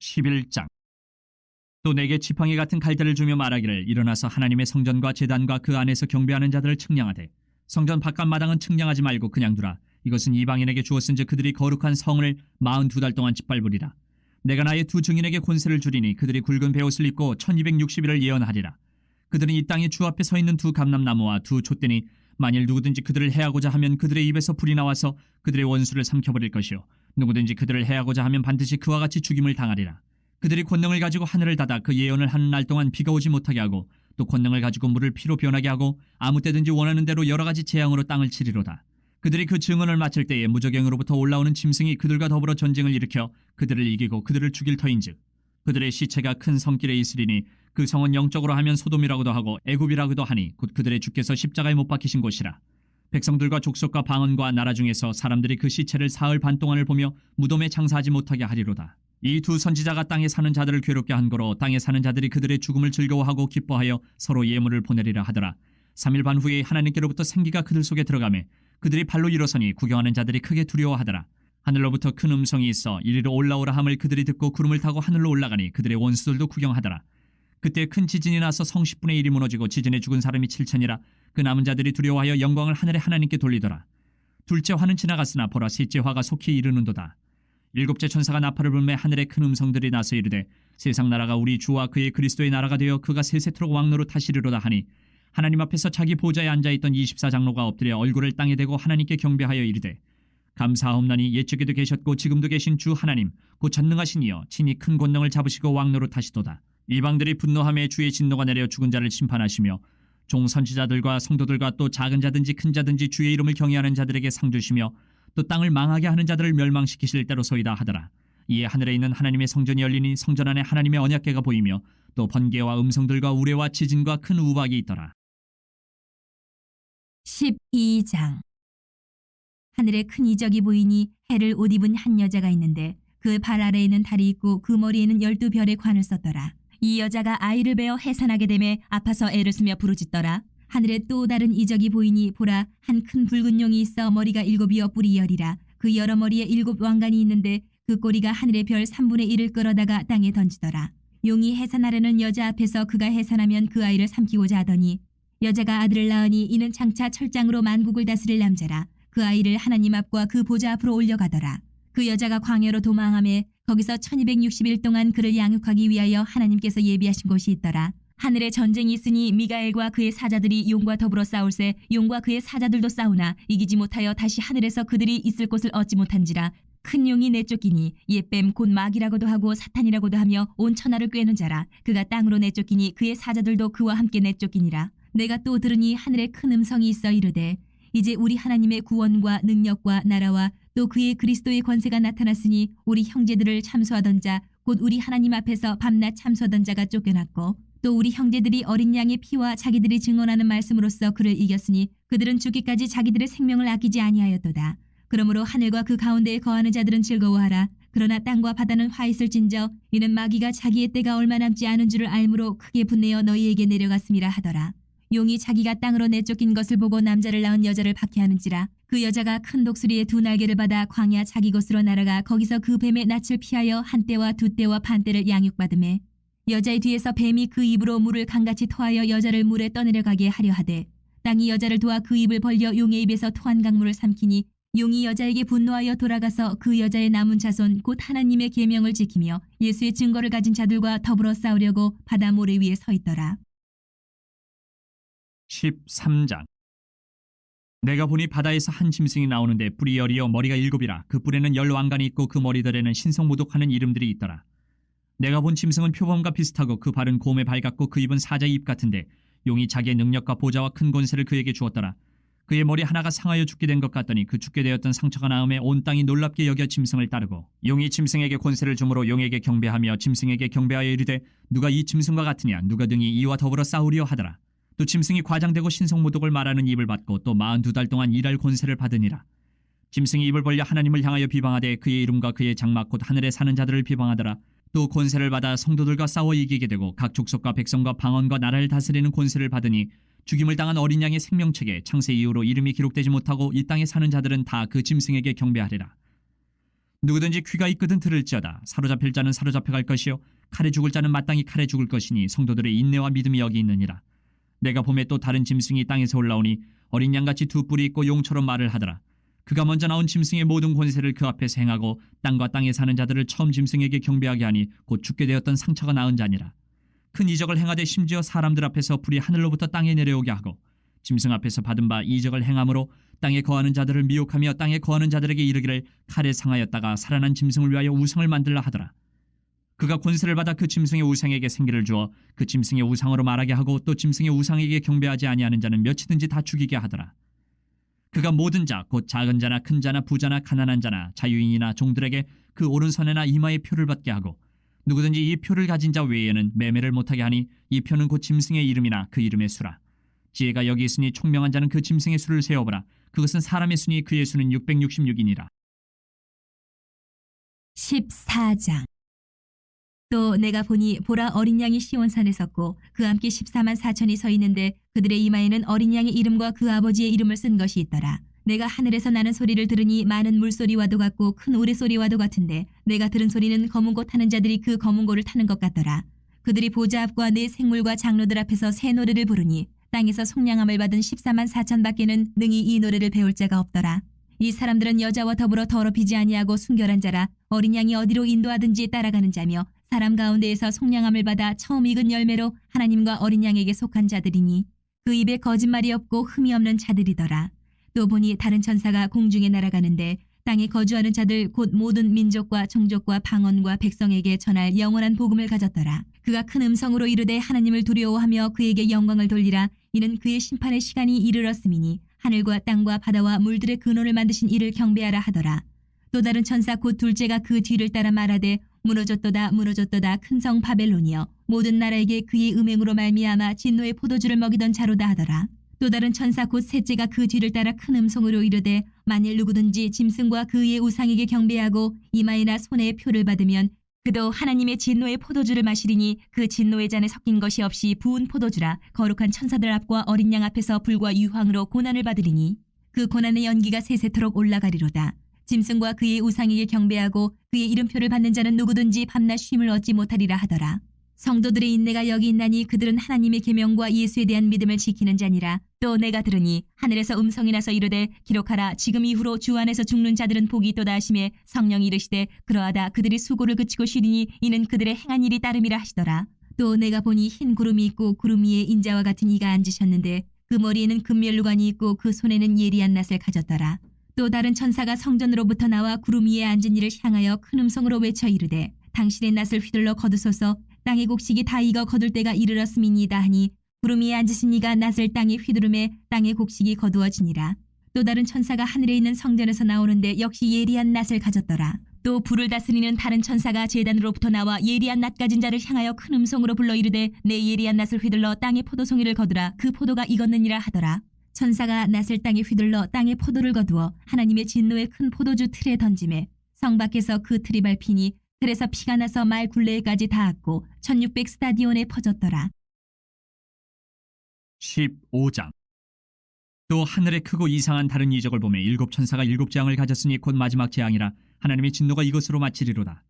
11장. 또 내게 지팡이 같은 갈대를 주며 말하기를 일어나서 하나님의 성전과 제단과 그 안에서 경배하는 자들을 측량하되 성전 바깥 마당은 측량하지 말고 그냥 두라. 이것은 이방인에게 주었은즉 그들이 거룩한 성을 42달 동안 짓밟으리라. 내가 나의 두 증인에게 권세를 주리니 그들이 굵은 베옷을 입고 1260일을 예언하리라. 그들은 이 땅에 주 앞에 서 있는 두 감람나무와 두 촛대니 만일 누구든지 그들을 해하고자 하면 그들의 입에서 불이 나와서 그들의 원수를 삼켜버릴 것이요 누구든지 그들을 해하고자 하면 반드시 그와 같이 죽임을 당하리라. 그들이 권능을 가지고 하늘을 닫아 그 예언을 하는 날 동안 비가 오지 못하게 하고 또 권능을 가지고 물을 피로 변하게 하고 아무 때든지 원하는 대로 여러 가지 재앙으로 땅을 치리로다. 그들이 그 증언을 마칠 때에 무저갱으로부터 올라오는 짐승이 그들과 더불어 전쟁을 일으켜 그들을 이기고 그들을 죽일 터인즉 그들의 시체가 큰 성길에 있으리니 그 성은 영적으로 하면 소돔이라고도 하고 애굽이라고도 하니 곧 그들의 주께서 십자가에 못 박히신 곳이라. 백성들과 족속과 방언과 나라 중에서 사람들이 그 시체를 사흘 반 동안을 보며 무덤에 장사하지 못하게 하리로다. 이 두 선지자가 땅에 사는 자들을 괴롭게 한 거로 땅에 사는 자들이 그들의 죽음을 즐거워하고 기뻐하여 서로 예물을 보내리라 하더라. 3일 반 후에 하나님께로부터 생기가 그들 속에 들어가매 그들이 발로 일어서니 구경하는 자들이 크게 두려워하더라. 하늘로부터 큰 음성이 있어 이리로 올라오라 함을 그들이 듣고 구름을 타고 하늘로 올라가니 그들의 원수들도 구경하더라. 그때 큰 지진이 나서 성 10분의 1이 무너지고 지진에 죽은 사람이 7천이라. 그 남은 자들이 두려워하여 영광을 하늘의 하나님께 돌리더라. 둘째 화는 지나갔으나 보라 셋째 화가 속히 이르는도다. 7째 천사가 나팔을 불매 하늘에 큰 음성들이 나서 이르되 세상 나라가 우리 주와 그의 그리스도의 나라가 되어 그가 세세토록 왕노로 타시리로다 하니 하나님 앞에서 자기 보좌에 앉아있던 24장로가 엎드려 얼굴을 땅에 대고 하나님께 경배하여 이르되 감사하옵나니 옛적에도 계셨고 지금도 계신 주 하나님 곧 전능하신 이여 친히 큰 권능을 잡으시고 왕노로 타시도다. 이방들이 분노함에 주의 진노가 내려 죽은 자를 심판하시며 종 선지자들과 성도들과 또 작은 자든지 큰 자든지 주의 이름을 경외하는 자들에게 상 주시며 또 땅을 망하게 하는 자들을 멸망시키실 때로소이다 하더라. 이에 하늘에 있는 하나님의 성전이 열리니 성전 안에 하나님의 언약궤가 보이며 또 번개와 음성들과 우레와 지진과 큰 우박이 있더라. 12장. 하늘에 큰 이적이 보이니 해를 옷 입은 한 여자가 있는데 그 발 아래에는 달이 있고 그 머리에는 12별의 관을 썼더라. 이 여자가 아이를 베어 해산하게 되매 아파서 애를 쓰며 부르짖더라. 하늘에 또 다른 이적이 보이니 보라 한 큰 붉은 용이 있어 머리가 7이여 뿔이 10이라. 그 여러 머리에 7 왕관이 있는데 그 꼬리가 하늘의 별 3분의 1을 끌어다가 땅에 던지더라. 용이 해산하려는 여자 앞에서 그가 해산하면 그 아이를 삼키고자 하더니 여자가 아들을 낳으니 이는 장차 철장으로 만국을 다스릴 남자라. 그 아이를 하나님 앞과 그 보좌 앞으로 올려가더라. 그 여자가 광야로 도망하며 거기서 1260일 동안 그를 양육하기 위하여 하나님께서 예비하신 곳이 있더라. 하늘에 전쟁이 있으니 미가엘과 그의 사자들이 용과 더불어 싸울세 용과 그의 사자들도 싸우나 이기지 못하여 다시 하늘에서 그들이 있을 곳을 얻지 못한지라. 큰 용이 내쫓기니 옛뱀 곧 마귀라고도 하고 사탄이라고도 하며 온 천하를 꿰는 자라. 그가 땅으로 내쫓기니 그의 사자들도 그와 함께 내쫓기니라. 내가 또 들으니 하늘에 큰 음성이 있어 이르되 이제 우리 하나님의 구원과 능력과 나라와 또 그의 그리스도의 권세가 나타났으니 우리 형제들을 참소하던 자 곧 우리 하나님 앞에서 밤낮 참소하던 자가 쫓겨났고 또 우리 형제들이 어린 양의 피와 자기들이 증언하는 말씀으로써 그를 이겼으니 그들은 죽기까지 자기들의 생명을 아끼지 아니하였도다. 그러므로 하늘과 그 가운데에 거하는 자들은 즐거워하라. 그러나 땅과 바다는 화 있을진저 이는 마귀가 자기의 때가 얼마 남지 않은 줄을 알므로 크게 분내어 너희에게 내려갔음이라 하더라. 용이 자기가 땅으로 내쫓긴 것을 보고 남자를 낳은 여자를 박해하는지라. 그 여자가 큰 독수리의 2 날개를 받아 광야 자기 곳으로 날아가 거기서 그 뱀의 낯을 피하여 한 때와 2 때와 반 때를 양육받으매 여자의 뒤에서 뱀이 그 입으로 물을 강같이 토하여 여자를 물에 떠내려가게 하려 하되 땅이 여자를 도와 그 입을 벌려 용의 입에서 토한 강물을 삼키니 용이 여자에게 분노하여 돌아가서 그 여자의 남은 자손 곧 하나님의 계명을 지키며 예수의 증거를 가진 자들과 더불어 싸우려고 바다 모래 위에 서 있더라. 13장. 내가 보니 바다에서 한 짐승이 나오는데 뿔이 10이요 머리가 7이라. 그 뿔에는 10 왕관이 있고 그 머리들에는 신성모독하는 이름들이 있더라. 내가 본 짐승은 표범과 비슷하고 그 발은 곰의 발 같고 그 입은 사자의 입 같은데 용이 자기의 능력과 보좌와 큰 권세를 그에게 주었더라. 그의 머리 하나가 상하여 죽게 된 것 같더니 그 죽게 되었던 상처가 나음에 온 땅이 놀랍게 여겨 짐승을 따르고 용이 짐승에게 권세를 주므로 용에게 경배하며 짐승에게 경배하여 이르되 누가 이 짐승과 같으냐 누가 등이 이와 더불어 싸우리요 하더라. 또 짐승이 과장되고 신성모독을 말하는 입을 받고 또 42달 동안 일할 권세를 받으니라. 짐승이 입을 벌려 하나님을 향하여 비방하되 그의 이름과 그의 장막 곧 하늘에 사는 자들을 비방하더라. 또 권세를 받아 성도들과 싸워 이기게 되고 각 족속과 백성과 방언과 나라를 다스리는 권세를 받으니 죽임을 당한 어린 양의 생명책에 창세 이후로 이름이 기록되지 못하고 이 땅에 사는 자들은 다 그 짐승에게 경배하리라. 누구든지 귀가 있거든 들을지어다. 사로잡힐 자는 사로잡혀갈 것이요 칼에 죽을 자는 마땅히 칼에 죽을 것이니 성도들의 인내와 믿음이 여기 있느니라. 내가 봄에 또 다른 짐승이 땅에서 올라오니 어린 양같이 2 뿔이 있고 용처럼 말을 하더라. 그가 먼저 나온 짐승의 모든 권세를 그 앞에서 행하고 땅과 땅에 사는 자들을 처음 짐승에게 경배하게 하니 곧 죽게 되었던 상처가 나은 자니라. 큰 이적을 행하되 심지어 사람들 앞에서 불이 하늘로부터 땅에 내려오게 하고 짐승 앞에서 받은 바 이적을 행함으로 땅에 거하는 자들을 미혹하며 땅에 거하는 자들에게 이르기를 칼에 상하였다가 살아난 짐승을 위하여 우상을 만들라 하더라. 그가 권세를 받아 그 짐승의 우상에게 생기를 주어 그 짐승의 우상으로 말하게 하고 또 짐승의 우상에게 경배하지 아니하는 자는 몇이든지 다 죽이게 하더라. 그가 모든 자 곧 작은 자나 큰 자나 부자나 가난한 자나 자유인이나 종들에게 그 오른손에나 이마에 표를 받게 하고 누구든지 이 표를 가진 자 외에는 매매를 못하게 하니 이 표는 곧 짐승의 이름이나 그 이름의 수라. 지혜가 여기 있으니 총명한 자는 그 짐승의 수를 세어보라. 그것은 사람의 수니 그의 수는 666이니라. 14장. 또 내가 보니 보라 어린 양이 시온산에 섰고 그 함께 14만 4천이 서 있는데 그들의 이마에는 어린 양의 이름과 그 아버지의 이름을 쓴 것이 있더라. 내가 하늘에서 나는 소리를 들으니 많은 물소리와도 같고 큰 우레소리와도 같은데 내가 들은 소리는 검은 고 타는 자들이 그 검은 고를 타는 것 같더라. 그들이 보좌 앞과 네 생물과 장로들 앞에서 새 노래를 부르니 땅에서 속량함을 받은 14만 4천 밖에는 능히 이 노래를 배울 자가 없더라. 이 사람들은 여자와 더불어 더럽히지 아니하고 순결한 자라 어린 양이 어디로 인도하든지 따라가는 자며 사람 가운데에서 속량함을 받아 처음 익은 열매로 하나님과 어린 양에게 속한 자들이니 그 입에 거짓말이 없고 흠이 없는 자들이더라. 또 보니 다른 천사가 공중에 날아가는데 땅에 거주하는 자들 곧 모든 민족과 종족과 방언과 백성에게 전할 영원한 복음을 가졌더라. 그가 큰 음성으로 이르되 하나님을 두려워하며 그에게 영광을 돌리라. 이는 그의 심판의 시간이 이르렀음이니 하늘과 땅과 바다와 물들의 근원을 만드신 이를 경배하라 하더라. 또 다른 천사 곧 둘째가 그 뒤를 따라 말하되 무너졌도다 무너졌도다 큰 성 바벨론이여 모든 나라에게 그의 음행으로 말미암아 진노의 포도주를 먹이던 자로다 하더라. 또 다른 천사 곧 셋째가 그 뒤를 따라 큰 음성으로 이르되 만일 누구든지 짐승과 그의 우상에게 경배하고 이마에나 손에 표를 받으면 그도 하나님의 진노의 포도주를 마시리니 그 진노의 잔에 섞인 것이 없이 부은 포도주라. 거룩한 천사들 앞과 어린 양 앞에서 불과 유황으로 고난을 받으리니 그 고난의 연기가 세세토록 올라가리로다. 짐승과 그의 우상에게 경배하고 그의 이름표를 받는 자는 누구든지 밤낮 쉼을 얻지 못하리라 하더라. 성도들의 인내가 여기 있나니 그들은 하나님의 계명과 예수에 대한 믿음을 지키는 자니라. 또 내가 들으니 하늘에서 음성이 나서 이르되 기록하라. 지금 이후로 주 안에서 죽는 자들은 복이 있도다 하시매 성령이 이르시되 그러하다. 그들이 수고를 그치고 쉬리니 이는 그들의 행한 일이 따름이라 하시더라. 또 내가 보니 흰 구름이 있고 구름 위에 인자와 같은 이가 앉으셨는데 그 머리에는 금면류관이 있고 그 손에는 예리한 낫을 가졌더라. 또 다른 천사가 성전으로부터 나와 구름 위에 앉은 이를 향하여 큰 음성으로 외쳐 이르되 당신의 낫을 휘둘러 거두소서. 땅의 곡식이 다 익어 거둘 때가 이르렀음이니이다 하니 구름 위에 앉으신 이가 낫을 땅에 휘두르매 땅의 곡식이 거두어지니라. 또 다른 천사가 하늘에 있는 성전에서 나오는데 역시 예리한 낫을 가졌더라. 또 불을 다스리는 다른 천사가 제단으로부터 나와 예리한 낫 가진 자를 향하여 큰 음성으로 불러 이르되 내 예리한 낫을 휘둘러 땅의 포도송이를 거두라. 그 포도가 익었느니라 하더라. 천사가 낫을 땅에 휘둘러 땅의 포도를 거두어 하나님의 진노의 큰 포도주 틀에 던지매 성 밖에서 그 틀이 밟히니 틀에서 피가 나서 말 굴레에까지 닿았고 1600 스타디온에 퍼졌더라. 15장. 또 하늘에 크고 이상한 다른 이적을 보매 일곱 천사가 일곱 재앙을 가졌으니 곧 마지막 재앙이라. 하나님의 진노가 이것으로 마치리로다.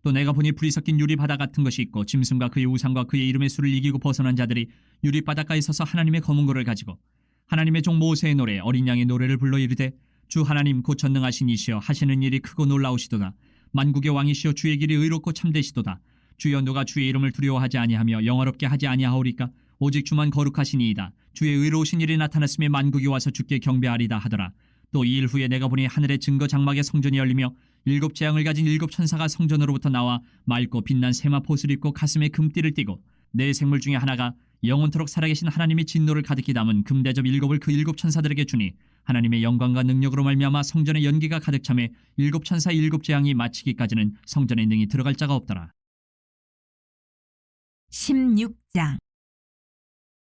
또 내가 보니 불이 섞인 유리 바다 같은 것이 있고 짐승과 그의 우상과 그의 이름의 수를 이기고 벗어난 자들이 유리 바닷가에 서서 하나님의 검은 고를 가지고 하나님의 종 모세의 노래 어린 양의 노래를 불러 이르되 주 하나님 곧 전능하신 이시여 하시는 일이 크고 놀라우시도다. 만국의 왕이시여 주의 길이 의롭고 참되시도다. 주여 누가 주의 이름을 두려워하지 아니하며 영화롭게 하지 아니하오리까. 오직 주만 거룩하시니이다. 주의 의로우신 일이 나타났으며 만국이 와서 주께 경배하리다 하더라. 또 이 일 후에 내가 보니 하늘의 증거 장막의 성전이 열리며 일곱 재앙을 가진 일곱 천사가 성전으로부터 나와 맑고 빛난 세마포옷을 입고 가슴에 금띠를 띠고 네 생물 중에 하나가 영원토록 살아계신 하나님의 진노를 가득히 담은 금대접 일곱을 그 일곱 천사들에게 주니 하나님의 영광과 능력으로 말미암아 성전의 연기가 가득 차매 일곱 천사의 일곱 재앙이 마치기까지는 성전에 능히 들어갈 자가 없더라. 16장.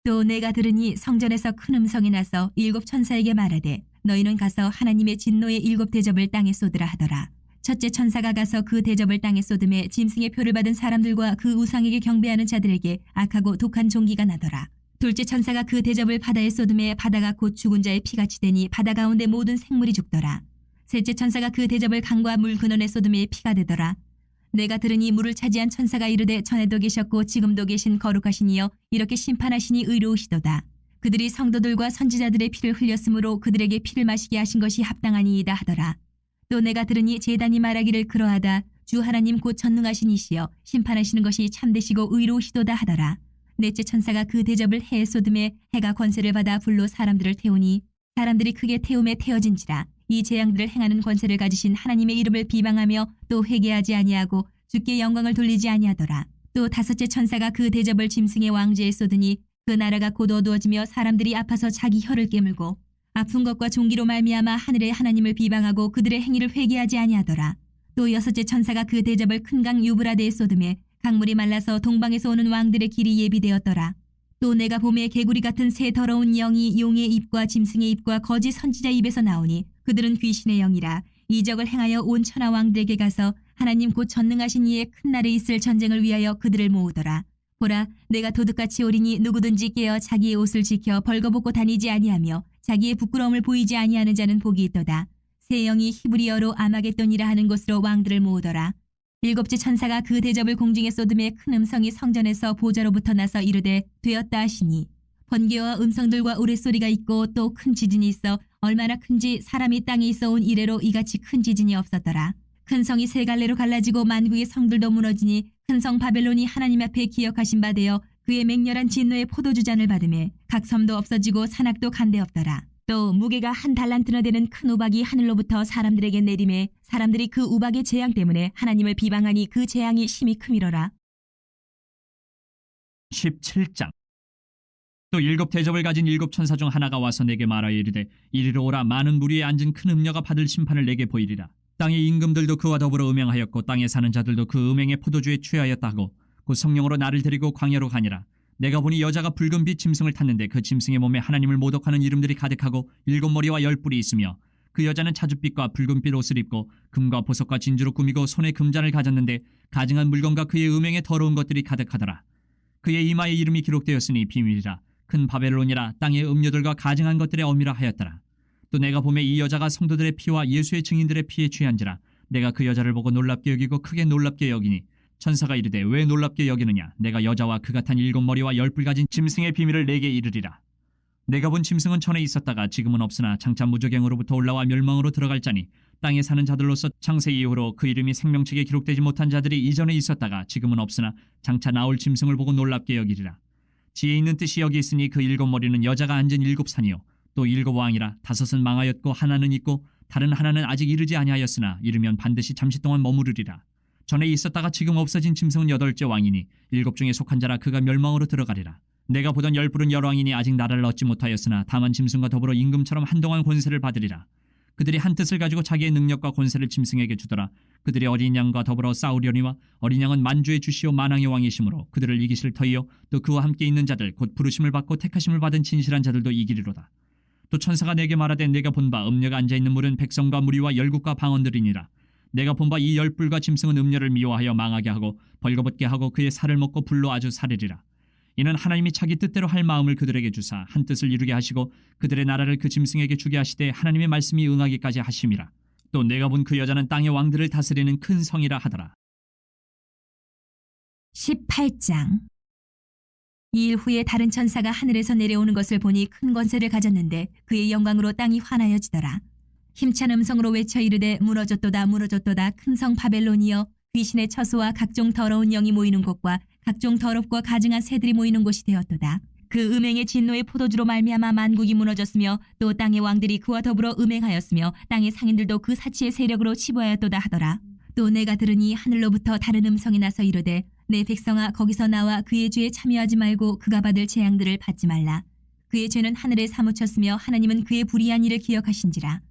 또 내가 들으니 성전에서 큰 음성이 나서 일곱 천사에게 말하되 너희는 가서 하나님의 진노의 일곱 대접을 땅에 쏟으라 하더라. 첫째 천사가 가서 그 대접을 땅에 쏟음에 짐승의 표를 받은 사람들과 그 우상에게 경배하는 자들에게 악하고 독한 종기가 나더라. 둘째 천사가 그 대접을 바다에 쏟음에 바다가 곧 죽은 자의 피같이 되니 바다 가운데 모든 생물이 죽더라. 셋째 천사가 그 대접을 강과 물 근원에 쏟음에 피가 되더라. 내가 들으니 물을 차지한 천사가 이르되 전에도 계셨고 지금도 계신 거룩하신 이여 이렇게 심판하시니 의로우시도다. 그들이 성도들과 선지자들의 피를 흘렸으므로 그들에게 피를 마시게 하신 것이 합당하니이다 하더라. 또 내가 들으니 제단이 말하기를 그러하다. 주 하나님 곧 전능하신 이시여 심판하시는 것이 참되시고 의로우시도다 하더라. 넷째 천사가 그 대접을 해에 쏟음에 해가 권세를 받아 불로 사람들을 태우니 사람들이 크게 태움에 태워진지라. 이 재앙들을 행하는 권세를 가지신 하나님의 이름을 비방하며 또 회개하지 아니하고 주께 영광을 돌리지 아니하더라. 또 다섯째 천사가 그 대접을 짐승의 왕좌에 쏟으니 그 나라가 곧 어두워지며 사람들이 아파서 자기 혀를 깨물고 아픈 것과 종기로 말미암아 하늘의 하나님을 비방하고 그들의 행위를 회개하지 아니하더라. 또 여섯째 천사가 그 대접을 큰 강 유브라데에 쏟음에 강물이 말라서 동방에서 오는 왕들의 길이 예비되었더라. 또 내가 봄에 개구리 같은 새 더러운 영이 용의 입과 짐승의 입과 거짓 선지자 입에서 나오니 그들은 귀신의 영이라. 이적을 행하여 온 천하 왕들에게 가서 하나님 곧 전능하신 이의 큰 날에 있을 전쟁을 위하여 그들을 모으더라. 보라 내가 도둑같이 오리니 누구든지 깨어 자기의 옷을 지켜 벌거벗고 다니지 아니하며 자기의 부끄러움을 보이지 아니하는 자는 복이 있도다. 새 영이 히브리어로 아마겟돈이라 하는 곳으로 왕들을 모으더라. 일곱째 천사가 그 대접을 공중에 쏟음에 큰 음성이 성전에서 보좌로부터 나서 이르되 되었다 하시니 번개와 음성들과 우레소리가 있고 또 큰 지진이 있어 얼마나 큰지 사람이 땅에 있어 온 이래로 이같이 큰 지진이 없었더라. 큰 성이 세 갈래로 갈라지고 만국의 성들도 무너지니 큰 성 바벨론이 하나님 앞에 기억하신 바 되어 그의 맹렬한 진노의 포도주잔을 받음에 각 섬도 없어지고 산악도 간데 없더라. 또 무게가 한 달란트나 되는 큰 우박이 하늘로부터 사람들에게 내림에 사람들이 그 우박의 재앙 때문에 하나님을 비방하니 그 재앙이 심히 크미러라. 17장. 또 7 대접을 가진 7 천사 중 하나가 와서 내게 말하여 이르되 이리로 오라. 많은 무리에 앉은 큰 음녀가 받을 심판을 내게 보이리라. 땅의 임금들도 그와 더불어 음행하였고 땅에 사는 자들도 그 음행의 포도주에 취하였다 하고 곧 성령으로 나를 데리고 광야로 가니라. 내가 보니 여자가 붉은 빛 짐승을 탔는데 그 짐승의 몸에 하나님을 모독하는 이름들이 가득하고 7 머리와 10뿔이 있으며 그 여자는 자줏빛과 붉은빛 옷을 입고 금과 보석과 진주로 꾸미고 손에 금잔을 가졌는데 가증한 물건과 그의 음행에 더러운 것들이 가득하더라. 그의 이마에 이름이 기록되었으니 비밀이라. 큰 바벨론이라 땅의 음료들과 가증한 것들의 어미라 하였더라. 또 내가 보매 이 여자가 성도들의 피와 예수의 증인들의 피에 취한지라. 내가 그 여자를 보고 놀랍게 여기고 크게 놀랍게 여기니 천사가 이르되 왜 놀랍게 여기느냐. 내가 여자와 그가 탄 7 머리와 10뿔 가진 짐승의 비밀을 내게 이르리라. 내가 본 짐승은 전에 있었다가 지금은 없으나 장차 무저갱으로부터 올라와 멸망으로 들어갈 자니 땅에 사는 자들로서 창세 이후로 그 이름이 생명책에 기록되지 못한 자들이 이전에 있었다가 지금은 없으나 장차 나올 짐승을 보고 놀랍게 여기리라. 지혜 있는 뜻이 여기 있으니 그 7 머리는 여자가 앉은 7 산이요 또 7 왕이라. 5은 망하였고 하나는 있고 다른 하나는 아직 이르지 아니하였으나 이르면 반드시 잠시 동안 머무르리라. 전에 있었다가 지금 없어진 짐승은 8째 왕이니 7 중에 속한 자라. 그가 멸망으로 들어가리라. 내가 보던 10뿔은 열왕이니 아직 나라를 얻지 못하였으나 다만 짐승과 더불어 임금처럼 한동안 권세를 받으리라. 그들이 한 뜻을 가지고 자기의 능력과 권세를 짐승에게 주더라. 그들이 어린 양과 더불어 싸우려니와 어린 양은 만주의 주시오 만왕의 왕이시므로 그들을 이기실 터이요 또 그와 함께 있는 자들 곧 부르심을 받고 택하심을 받은 진실한 자들도 이기리로다. 또 천사가 내게 말하되 내가 본 바 음녀가 앉아있는 물은 백성과 무리와 열국과 방언들이니라. 내가 본 바 이 10뿔과 짐승은 음녀를 미워하여 망하게 하고 벌거벗게 하고 그의 살을 먹고 불로 아주 사르리라. 이는 하나님이 자기 뜻대로 할 마음을 그들에게 주사 한 뜻을 이루게 하시고 그들의 나라를 그 짐승에게 주게 하시되 하나님의 말씀이 응하기까지 하심이라. 또 내가 본 그 여자는 땅의 왕들을 다스리는 큰 성이라 하더라. 18장. 이 일 후에 다른 천사가 하늘에서 내려오는 것을 보니 큰 권세를 가졌는데 그의 영광으로 땅이 환하여지더라. 힘찬 음성으로 외쳐 이르되 무너졌도다 무너졌도다 큰 성 바벨론이여 귀신의 처소와 각종 더러운 영이 모이는 곳과 각종 더럽고 가증한 새들이 모이는 곳이 되었도다. 그 음행의 진노의 포도주로 말미암아 만국이 무너졌으며 또 땅의 왕들이 그와 더불어 음행하였으며 땅의 상인들도 그 사치의 세력으로 치부하였도다 하더라. 또 내가 들으니 하늘로부터 다른 음성이 나서 이르되 내 백성아 거기서 나와 그의 죄에 참여하지 말고 그가 받을 재앙들을 받지 말라. 그의 죄는 하늘에 사무쳤으며 하나님은 그의 불의한 일을 기억하신지라.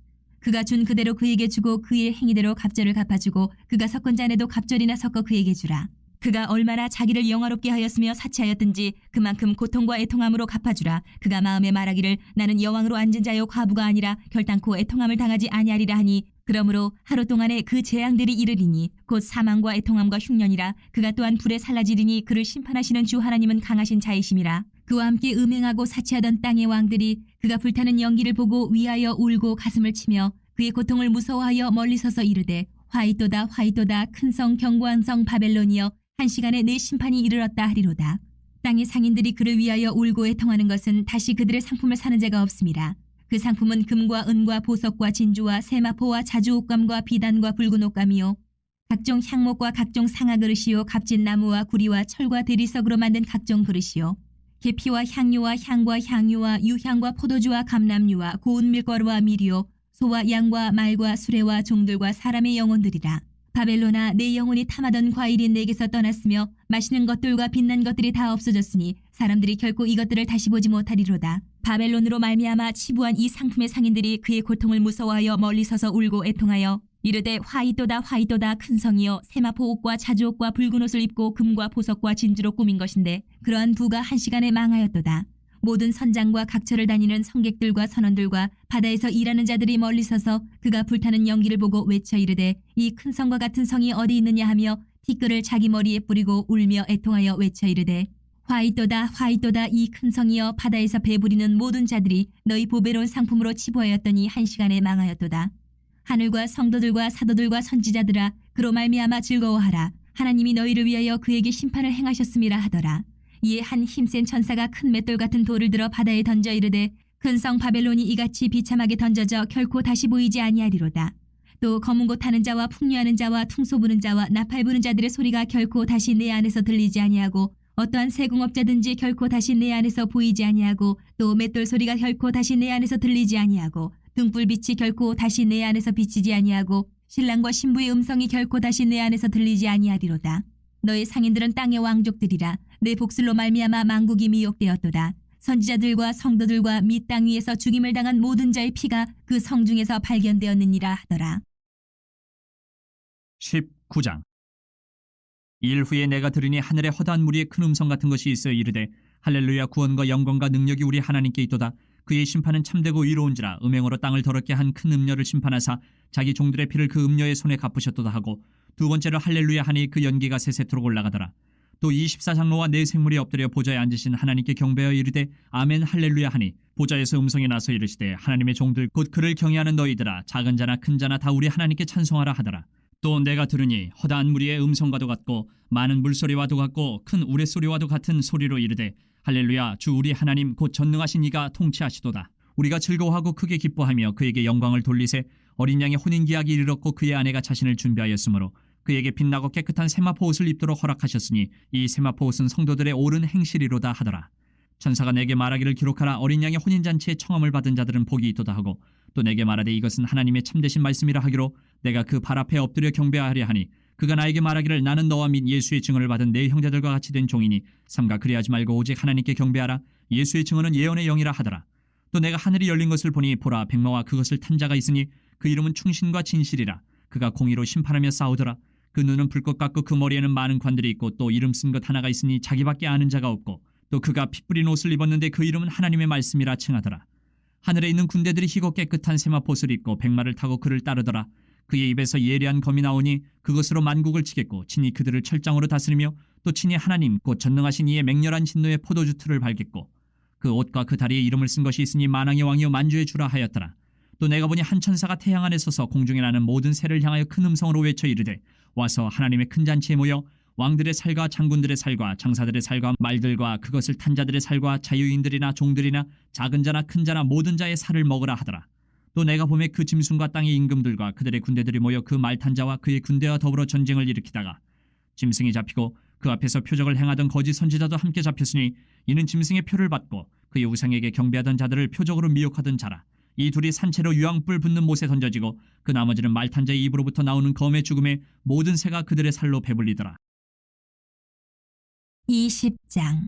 그가 준 그대로 그에게 주고 그의 행위대로 갑절을 갚아주고 그가 섞은 잔에도 갑절이나 섞어 그에게 주라. 그가 얼마나 자기를 영화롭게 하였으며 사치하였든지 그만큼 고통과 애통함으로 갚아주라. 그가 마음에 말하기를 나는 여왕으로 앉은 자요 과부가 아니라 결단코 애통함을 당하지 아니하리라 하니 그러므로 하루 동안에 그 재앙들이 이르리니 곧 사망과 애통함과 흉년이라. 그가 또한 불에 살라지리니 그를 심판하시는 주 하나님은 강하신 자이심이라. 그와 함께 음행하고 사치하던 땅의 왕들이 그가 불타는 연기를 보고 위하여 울고 가슴을 치며 그의 고통을 무서워하여 멀리 서서 이르되 화이또다 화이또다 큰 성 견고한 성 바벨론이여 한 시간에 내 심판이 이르렀다 하리로다. 땅의 상인들이 그를 위하여 울고 애통하는 것은 다시 그들의 상품을 사는 자가 없음이라. 그 상품은 금과 은과 보석과 진주와 세마포와 자주옷감과 비단과 붉은 옷감이요 각종 향목과 각종 상아 그릇이요 값진 나무와 구리와 철과 대리석으로 만든 각종 그릇이요 계피와 향료와 향과 향유와 유향과 포도주와 감람류와 고운 밀가루와 밀이요 소와 양과 말과 수레와 종들과 사람의 영혼들이라. 바벨론아 내 영혼이 탐하던 과일이 내게서 떠났으며 맛있는 것들과 빛난 것들이 다 없어졌으니 사람들이 결코 이것들을 다시 보지 못하리로다. 바벨론으로 말미암아 치부한 이 상품의 상인들이 그의 고통을 무서워하여 멀리 서서 울고 애통하여 이르되 화이또다 화이또다 큰 성이여 세마포 옷과 자주옷과 붉은 옷을 입고 금과 보석과 진주로 꾸민 것인데 그러한 부가 한 시간에 망하였도다. 모든 선장과 각처를 다니는 성객들과 선원들과 바다에서 일하는 자들이 멀리 서서 그가 불타는 연기를 보고 외쳐 이르되 이 큰 성과 같은 성이 어디 있느냐 하며 티끌을 자기 머리에 뿌리고 울며 애통하여 외쳐 이르되 화이또다 화이또다 이 큰 성이여 바다에서 배부리는 모든 자들이 너희 보배로운 상품으로 치부하였더니 한 시간에 망하였도다. 하늘과 성도들과 사도들과 선지자들아 그로 말미암아 즐거워하라. 하나님이 너희를 위하여 그에게 심판을 행하셨음이라 하더라. 이에 한 힘센 천사가 큰 맷돌 같은 돌을 들어 바다에 던져 이르되 큰 성 바벨론이 이같이 비참하게 던져져 결코 다시 보이지 아니하리로다. 또 검은 곳 타는 자와 풍류하는 자와 퉁소 부는 자와 나팔 부는 자들의 소리가 결코 다시 내 안에서 들리지 아니하고 어떠한 세공업자든지 결코 다시 내 안에서 보이지 아니하고 또 맷돌 소리가 결코 다시 내 안에서 들리지 아니하고 등불빛이 결코 다시 내 안에서 비치지 아니하고 신랑과 신부의 음성이 결코 다시 내 안에서 들리지 아니하리로다. 너의 상인들은 땅의 왕족들이라. 내 복술로 말미암아 만국이 미혹되었도다. 선지자들과 성도들과 및 땅 위에서 죽임을 당한 모든 자의 피가 그 성중에서 발견되었느니라 하더라. 19장. 일 후에 내가 들으니 하늘에 허다한 무리의 큰 음성 같은 것이 있어 이르되 할렐루야, 구원과 영광과 능력이 우리 하나님께 있도다. 그의 심판은 참되고 의로운지라. 음행으로 땅을 더럽게 한 큰 음녀를 심판하사 자기 종들의 피를 그 음녀의 손에 갚으셨도다 하고, 두 번째로 할렐루야 하니 그 연기가 세세토록 올라가더라. 또 24장로와 네 생물이 엎드려 보좌에 앉으신 하나님께 경배하여 이르되 아멘 할렐루야 하니, 보좌에서 음성이 나서 이르시되 하나님의 종들 곧 그를 경외하는 너희들아, 작은 자나 큰 자나 다 우리 하나님께 찬송하라 하더라. 또 내가 들으니 허다한 무리의 음성과도 같고 많은 물소리와도 같고 큰 우레소리와도 같은 소리로 이르되 할렐루야, 주 우리 하나님 곧 전능하신 이가 통치하시도다. 우리가 즐거워하고 크게 기뻐하며 그에게 영광을 돌리세. 어린 양의 혼인기약이 이르렀고 그의 아내가 자신을 준비하였으므로 그에게 빛나고 깨끗한 세마포 옷을 입도록 허락하셨으니 이 세마포 옷은 성도들의 옳은 행실이로다 하더라. 천사가 내게 말하기를 기록하라. 어린 양의 혼인잔치에 청함을 받은 자들은 복이 있도다 하고, 또 내게 말하되 이것은 하나님의 참되신 말씀이라 하기로 내가 그 발 앞에 엎드려 경배하려 하니, 그가 나에게 말하기를 나는 너와 및 예수의 증언을 받은 내 형제들과 같이 된 종이니 삼가 그리하지 말고 오직 하나님께 경배하라. 예수의 증언은 예언의 영이라 하더라. 또 내가 하늘이 열린 것을 보니 보라, 백마와 그것을 탄 자가 있으니 그 이름은 충신과 진실이라. 그가 공의로 심판하며 싸우더라. 그 눈은 불꽃 같고 그 머리에는 많은 관들이 있고 또 이름 쓴 것 하나가 있으니 자기밖에 아는 자가 없고, 또 그가 피 뿌린 옷을 입었는데 그 이름은 하나님의 말씀이라 칭하더라. 하늘에 있는 군대들이 희고 깨끗한 세마포옷을 입고 백마를 타고 그를 따르더라. 그의 입에서 예리한 검이 나오니 그것으로 만국을 치겠고 친히 그들을 철장으로 다스리며 또 친히 하나님 곧 전능하신 이의 맹렬한 진노의 포도주 틀을 밟겠고, 그 옷과 그 다리에 이름을 쓴 것이 있으니 만왕의 왕이요 만주의 주라 하였더라. 또 내가 보니 한 천사가 태양 안에 서서 공중에 나는 모든 새를 향하여 큰 음성으로 외쳐 이르되 와서 하나님의 큰 잔치에 모여 왕들의 살과 장군들의 살과 장사들의 살과 말들과 그것을 탄 자들의 살과 자유인들이나 종들이나 작은 자나 큰 자나 모든 자의 살을 먹으라 하더라. 또 내가 보매 그 짐승과 땅의 임금들과 그들의 군대들이 모여 그 말 탄 자와 그의 군대와 더불어 전쟁을 일으키다가 짐승이 잡히고 그 앞에서 표적을 행하던 거짓 선지자도 함께 잡혔으니 이는 짐승의 표를 받고 그의 우상에게 경배하던 자들을 표적으로 미혹하던 자라. 이 둘이 산채로 유황불 붙는 못에 던져지고 그 나머지는 말 탄 자의 입으로부터 나오는 검의 죽음에 모든 새가 그들의 살로 배불리더라. 20장.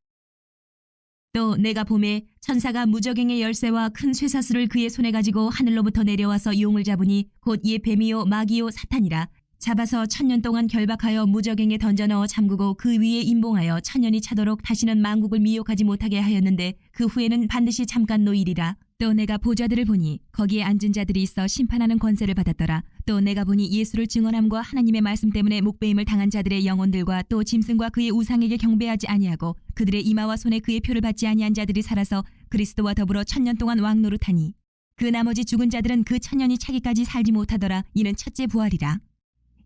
또 내가 보매 천사가 무저갱의 열쇠와 큰 쇠사슬을 그의 손에 가지고 하늘로부터 내려와서 용을 잡으니 곧 이 뱀이요 마귀요 사탄이라. 잡아서 1000년 동안 결박하여 무저갱에 던져 넣어 잠그고 그 위에 임봉하여 1000년이 차도록 다시는 만국을 미혹하지 못하게 하였는데 그 후에는 반드시 잠깐 노일이라. 또 내가 보좌들을 보니 거기에 앉은 자들이 있어 심판하는 권세를 받았더라. 또 내가 보니 예수를 증언함과 하나님의 말씀 때문에 목배임을 당한 자들의 영혼들과 또 짐승과 그의 우상에게 경배하지 아니하고 그들의 이마와 손에 그의 표를 받지 아니한 자들이 살아서 그리스도와 더불어 1000년 동안 왕노릇하니, 그 나머지 죽은 자들은 그 1000년이 차기까지 살지 못하더라. 이는 첫째 부활이라.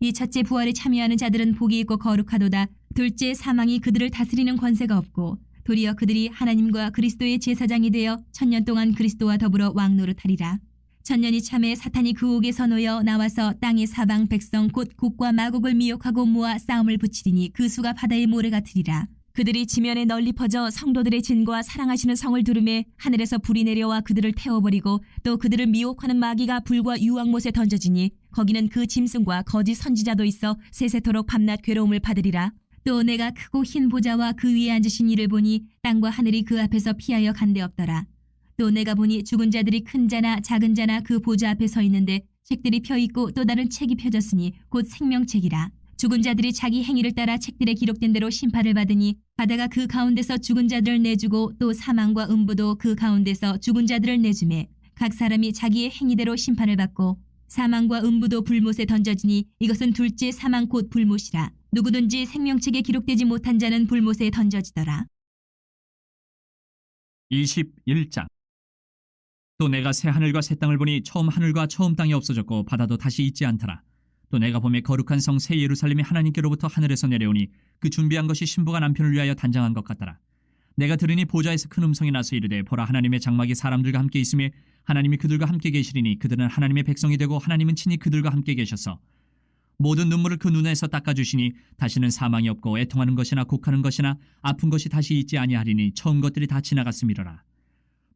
이 첫째 부활에 참여하는 자들은 복이 있고 거룩하도다. 둘째 사망이 그들을 다스리는 권세가 없고 도리어 그들이 하나님과 그리스도의 제사장이 되어 1000년 동안 그리스도와 더불어 왕노릇하리라. 1000년이 참에 사탄이 그 옥에서 놓여 나와서 땅의 사방 백성 곧 곡과 마곡을 미혹하고 모아 싸움을 붙이리니 그 수가 바다의 모래 같으리라. 그들이 지면에 널리 퍼져 성도들의 진과 사랑하시는 성을 두르매 하늘에서 불이 내려와 그들을 태워버리고 또 그들을 미혹하는 마귀가 불과 유황못에 던져지니 거기는 그 짐승과 거짓 선지자도 있어 세세토록 밤낮 괴로움을 받으리라. 또 내가 크고 흰 보좌와 그 위에 앉으신 이를 보니 땅과 하늘이 그 앞에서 피하여 간데 없더라. 또 내가 보니 죽은 자들이 큰 자나 작은 자나 그 보좌 앞에 서 있는데 책들이 펴 있고 또 다른 책이 펴졌으니 곧 생명책이라. 죽은 자들이 자기 행위를 따라 책들에 기록된 대로 심판을 받으니 바다가 그 가운데서 죽은 자들을 내주고 또 사망과 음부도 그 가운데서 죽은 자들을 내주매 각 사람이 자기의 행위대로 심판을 받고 사망과 음부도 불못에 던져지니 이것은 둘째 사망 곧 불못이라. 누구든지 생명책에 기록되지 못한 자는 불못에 던져지더라. 21장. 또 내가 새 하늘과 새 땅을 보니 처음 하늘과 처음 땅이 없어졌고 바다도 다시 있지 않더라. 또 내가 보매 거룩한 성 새 예루살렘이 하나님께로부터 하늘에서 내려오니 그 준비한 것이 신부가 남편을 위하여 단장한 것 같더라. 내가 들으니 보좌에서 큰 음성이 나서 이르되 보라 하나님의 장막이 사람들과 함께 있으며 하나님이 그들과 함께 계시리니 그들은 하나님의 백성이 되고 하나님은 친히 그들과 함께 계셔서 모든 눈물을 그 눈에서 닦아주시니 다시는 사망이 없고 애통하는 것이나 곡하는 것이나 아픈 것이 다시 있지 아니하리니 처음 것들이 다 지나갔음이로라.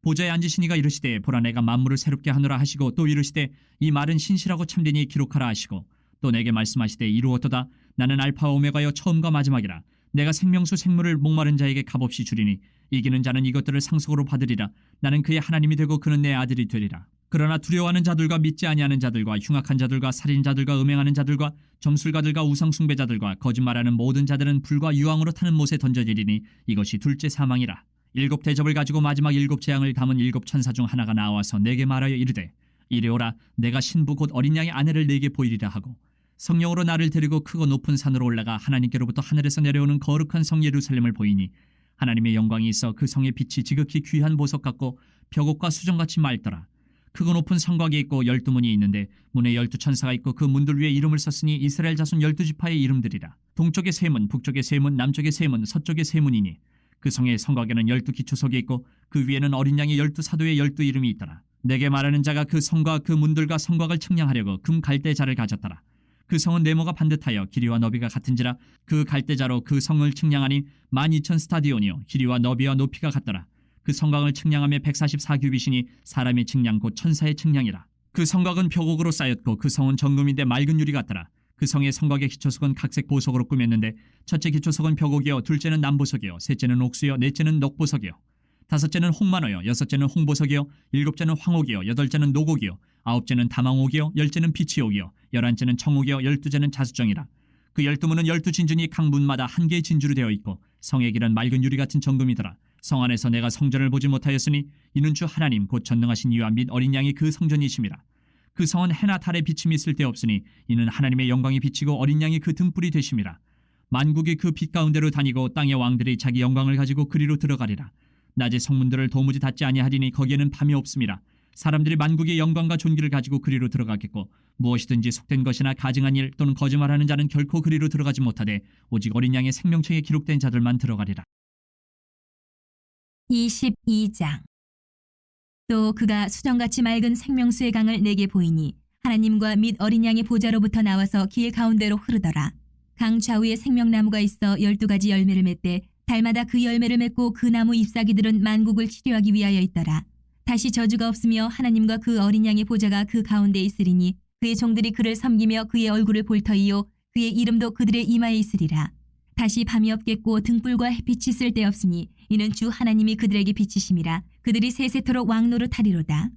보좌에 앉으신 이가 이르시되 보라 내가 만물을 새롭게 하노라 하시고 또 이르시되 이 말은 신실하고 참되니 기록하라 하시고 또 내게 말씀하시되 이루었도다. 나는 알파와 오메가여 처음과 마지막이라. 내가 생명수 생물을 목마른 자에게 값없이 주리니 이기는 자는 이것들을 상속으로 받으리라. 나는 그의 하나님이 되고 그는 내 아들이 되리라. 그러나 두려워하는 자들과 믿지 아니하는 자들과 흉악한 자들과 살인자들과 음행하는 자들과 점술가들과 우상숭배자들과 거짓말하는 모든 자들은 불과 유황으로 타는 못에 던져지리니 이것이 둘째 사망이라. 7 대접을 가지고 마지막 7 재앙을 담은 7 천사 중 하나가 나와서 내게 말하여 이르되 이리 오라. 내가 신부 곧 어린 양의 아내를 내게 보이리라 하고 성령으로 나를 데리고 크고 높은 산으로 올라가 하나님께로부터 하늘에서 내려오는 거룩한 성 예루살렘을 보이니 하나님의 영광이 있어 그 성의 빛이 지극히 귀한 보석 같고 벽옥과 수정같이 맑더라. 크고 높은 성곽이 있고 12문이 있는데 문에 12 천사가 있고 그 문들 위에 이름을 썼으니 이스라엘 자손 12지파의 이름들이라. 동쪽에 세 문, 북쪽에 세 문, 남쪽에 세 문, 서쪽에 세 문이니 그 성의 성곽에는 12 기초석이 있고 그 위에는 어린 양의 12 사도의 12 이름이 있더라. 내게 말하는 자가 그 성과 그 문들과 성곽을 측량하려고 금 갈대자를 가졌더라. 그 성은 네모가 반듯하여 길이와 너비가 같은지라. 그 갈대자로 그 성을 측량하니 12,000 스타디온이요 길이와 너비와 높이가 같더라. 그 성곽을 측량하며 144규빗이니 사람의 측량 곧 천사의 측량이라. 그 성곽은 벽옥으로 쌓였고 그 성은 정금인데 맑은 유리 같더라. 그 성의 성곽의 기초석은 각색 보석으로 꾸몄는데 첫째 기초석은 벽옥이요 둘째는 남보석이요 셋째는 옥수요 넷째는 녹보석이요 다섯째는 홍만호요 여섯째는 홍보석이요 일곱째는 황옥이요 여덟째는 노곡이요 아홉째는 다망옥이요 열째는 비치옥이요 11째는 청옥이요 12째는 자수정이라. 그 12문은 12진주니 각 문마다 한 개의 진주로 되어 있고 성의 길은 맑은 유리 같은 정금이더라. 성 안에서 내가 성전을 보지 못하였으니 이는 주 하나님 곧 전능하신 이와 및 어린 양이 그 성전이심이라. 그 성은 해나 달에 비침이 쓸데없으니 이는 하나님의 영광이 비치고 어린 양이 그 등불이 되심이라. 만국이 그 빛 가운데로 다니고 땅의 왕들이 자기 영광을 가지고 그리로 들어가리라. 낮에 성문들을 도무지 닫지 아니하리니 거기에는 밤이 없음이라. 사람들이 만국의 영광과 존귀를 가지고 그리로 들어가겠고 무엇이든지 속된 것이나 가증한 일 또는 거짓말하는 자는 결코 그리로 들어가지 못하되 오직 어린 양의 생명책에 기록된 자들만 들어가리라. 22장. 또 그가 수정같이 맑은 생명수의 강을 내게 보이니 하나님과 및 어린 양의 보좌로부터 나와서 길 가운데로 흐르더라. 강 좌우에 생명나무가 있어 12가지 열매를 맺되 달마다 그 열매를 맺고 그 나무 잎사귀들은 만국을 치료하기 위하여 있더라. 다시 저주가 없으며 하나님과 그 어린 양의 보좌가 그 가운데 있으리니 그의 종들이 그를 섬기며 그의 얼굴을 볼 터이요 그의 이름도 그들의 이마에 있으리라. 다시 밤이 없겠고 등불과 햇빛이 쓸데없으니 이는 주 하나님이 그들에게 비치심이라. 그들이 세세토록 왕노릇하리로다.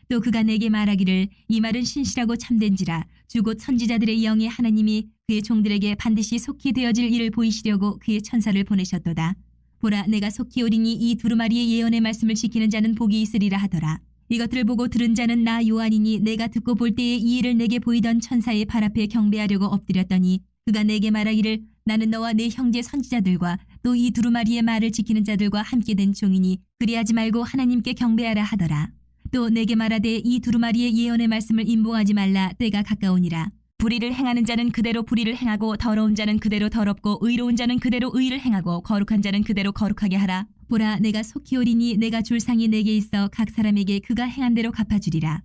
또 그가 내게 말하기를 이 말은 신실하고 참된지라. 주 곧 선지자들의 영의 하나님이 그의 종들에게 반드시 속히 되어질 일을 보이시려고 그의 천사를 보내셨도다. 보라 내가 속히 오리니 이 두루마리의 예언의 말씀을 지키는 자는 복이 있으리라 하더라. 이것들을 보고 들은 자는 나 요한이니 내가 듣고 볼 때에 이 일을 내게 보이던 천사의 발 앞에 경배하려고 엎드렸더니 그가 내게 말하기를 나는 너와 내 형제 선지자들과 또 이 두루마리의 말을 지키는 자들과 함께 된 종이니 그리하지 말고 하나님께 경배하라 하더라. 또 내게 말하되 이 두루마리의 예언의 말씀을 임봉하지 말라. 때가 가까우니라. 불의를 행하는 자는 그대로 불의를 행하고 더러운 자는 그대로 더럽고 의로운 자는 그대로 의를 행하고 거룩한 자는 그대로 거룩하게 하라. 보라 내가 속히 오리니 내가 줄 상이 내게 있어 각 사람에게 그가 행한 대로 갚아주리라.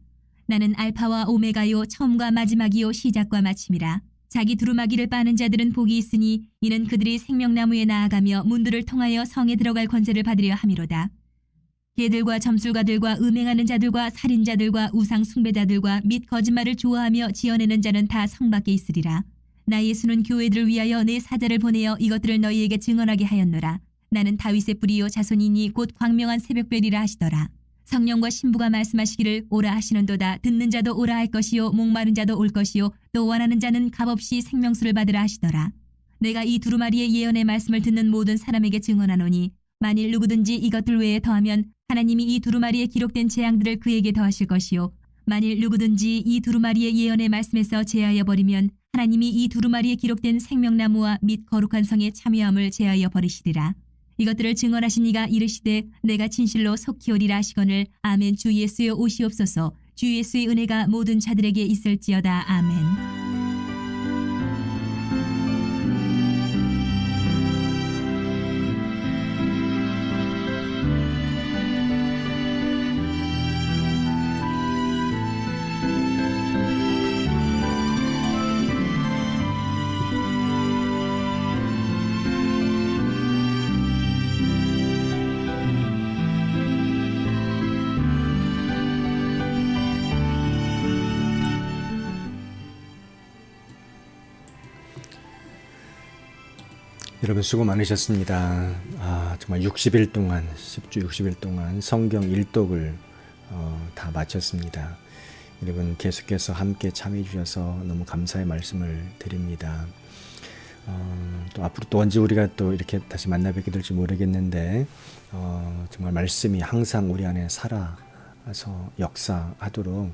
나는 알파와 오메가요 처음과 마지막이요 시작과 마침이라. 자기 두루마기를 빠는 자들은 복이 있으니 이는 그들이 생명나무에 나아가며 문들을 통하여 성에 들어갈 권세를 받으려 함이로다. 개들과 점술가들과 음행하는 자들과 살인자들과 우상 숭배자들과 및 거짓말을 좋아하며 지어내는 자는 다 성 밖에 있으리라. 나 예수는 교회들을 위하여 내 사자를 보내어 이것들을 너희에게 증언하게 하였노라. 나는 다윗의 뿌리요 자손이니 곧 광명한 새벽별이라 하시더라. 성령과 신부가 말씀하시기를 오라 하시는도다. 듣는 자도 오라 할 것이요 목마른 자도 올 것이요 또 원하는 자는 값없이 생명수를 받으라 하시더라. 내가 이 두루마리의 예언의 말씀을 듣는 모든 사람에게 증언하노니 만일 누구든지 이것들 외에 더하면 하나님이 이 두루마리에 기록된 재앙들을 그에게 더하실 것이요 만일 누구든지 이 두루마리의 예언의 말씀에서 제하여 버리면 하나님이 이 두루마리에 기록된 생명나무와 및 거룩한 성에 참여함을 제하여 버리시리라. 이것들을 증언하신 이가 이르시되 내가 진실로 속히 오리라 하시거늘 아멘. 주 예수여 오시옵소서. 주 예수의 은혜가 모든 자들에게 있을지어다. 아멘. 여러분 수고 많으셨습니다. 정말 60일 동안 10주 60일 동안 성경 일독을 다 마쳤습니다. 여러분 계속해서 함께 참여해 주셔서 너무 감사의 말씀을 드립니다. 또 앞으로 또 언제 우리가 또 이렇게 다시 만나 뵙게 될지 모르겠는데 정말 말씀이 항상 우리 안에 살아서 역사하도록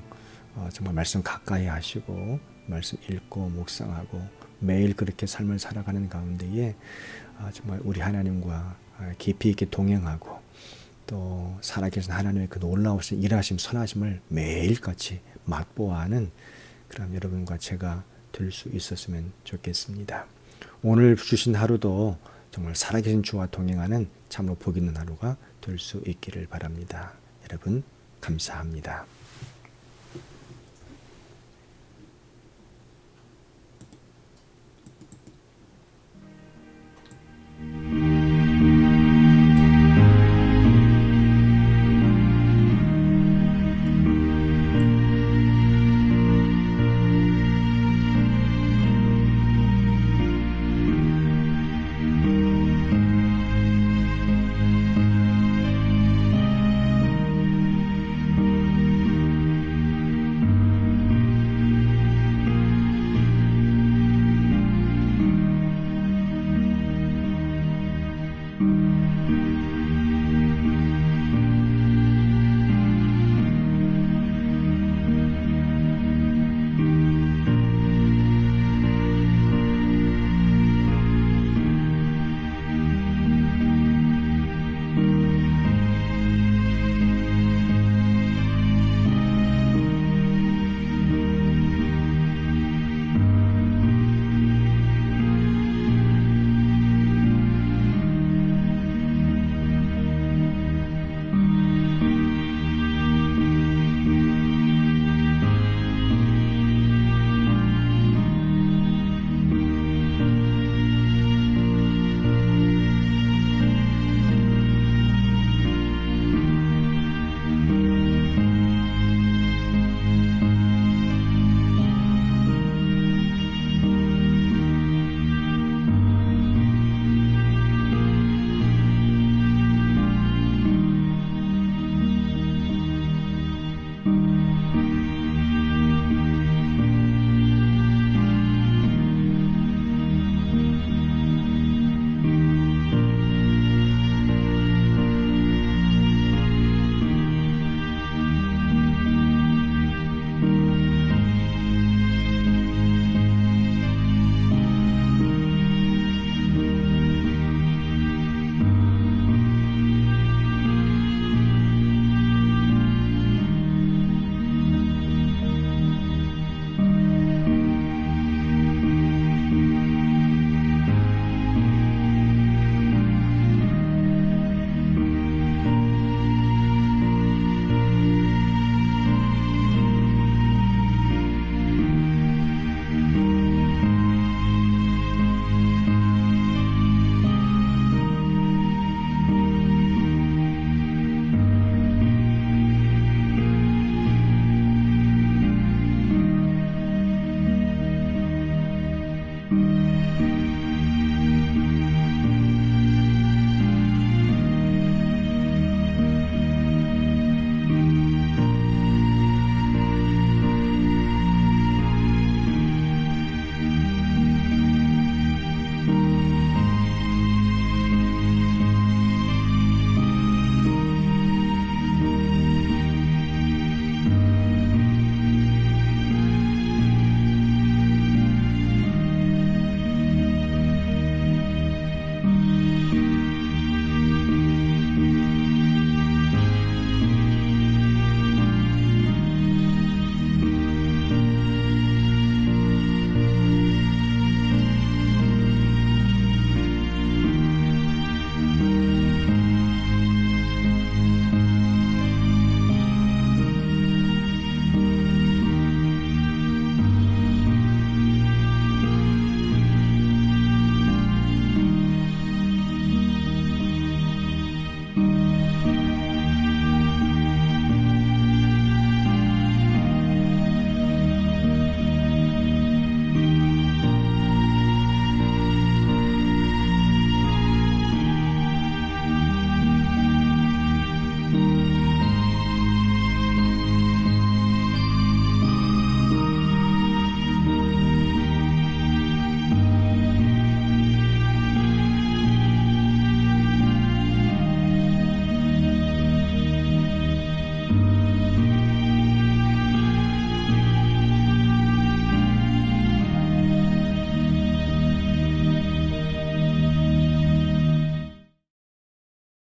정말 말씀 가까이 하시고 말씀 읽고 묵상하고 매일 그렇게 삶을 살아가는 가운데에 정말 우리 하나님과 깊이 있게 동행하고 또 살아계신 하나님의 그 놀라우신 일하심 선하심을 매일같이 맛보아하는 그런 여러분과 제가 될 수 있었으면 좋겠습니다. 오늘 주신 하루도 정말 살아계신 주와 동행하는 참으로 복 있는 하루가 될 수 있기를 바랍니다. 여러분 감사합니다.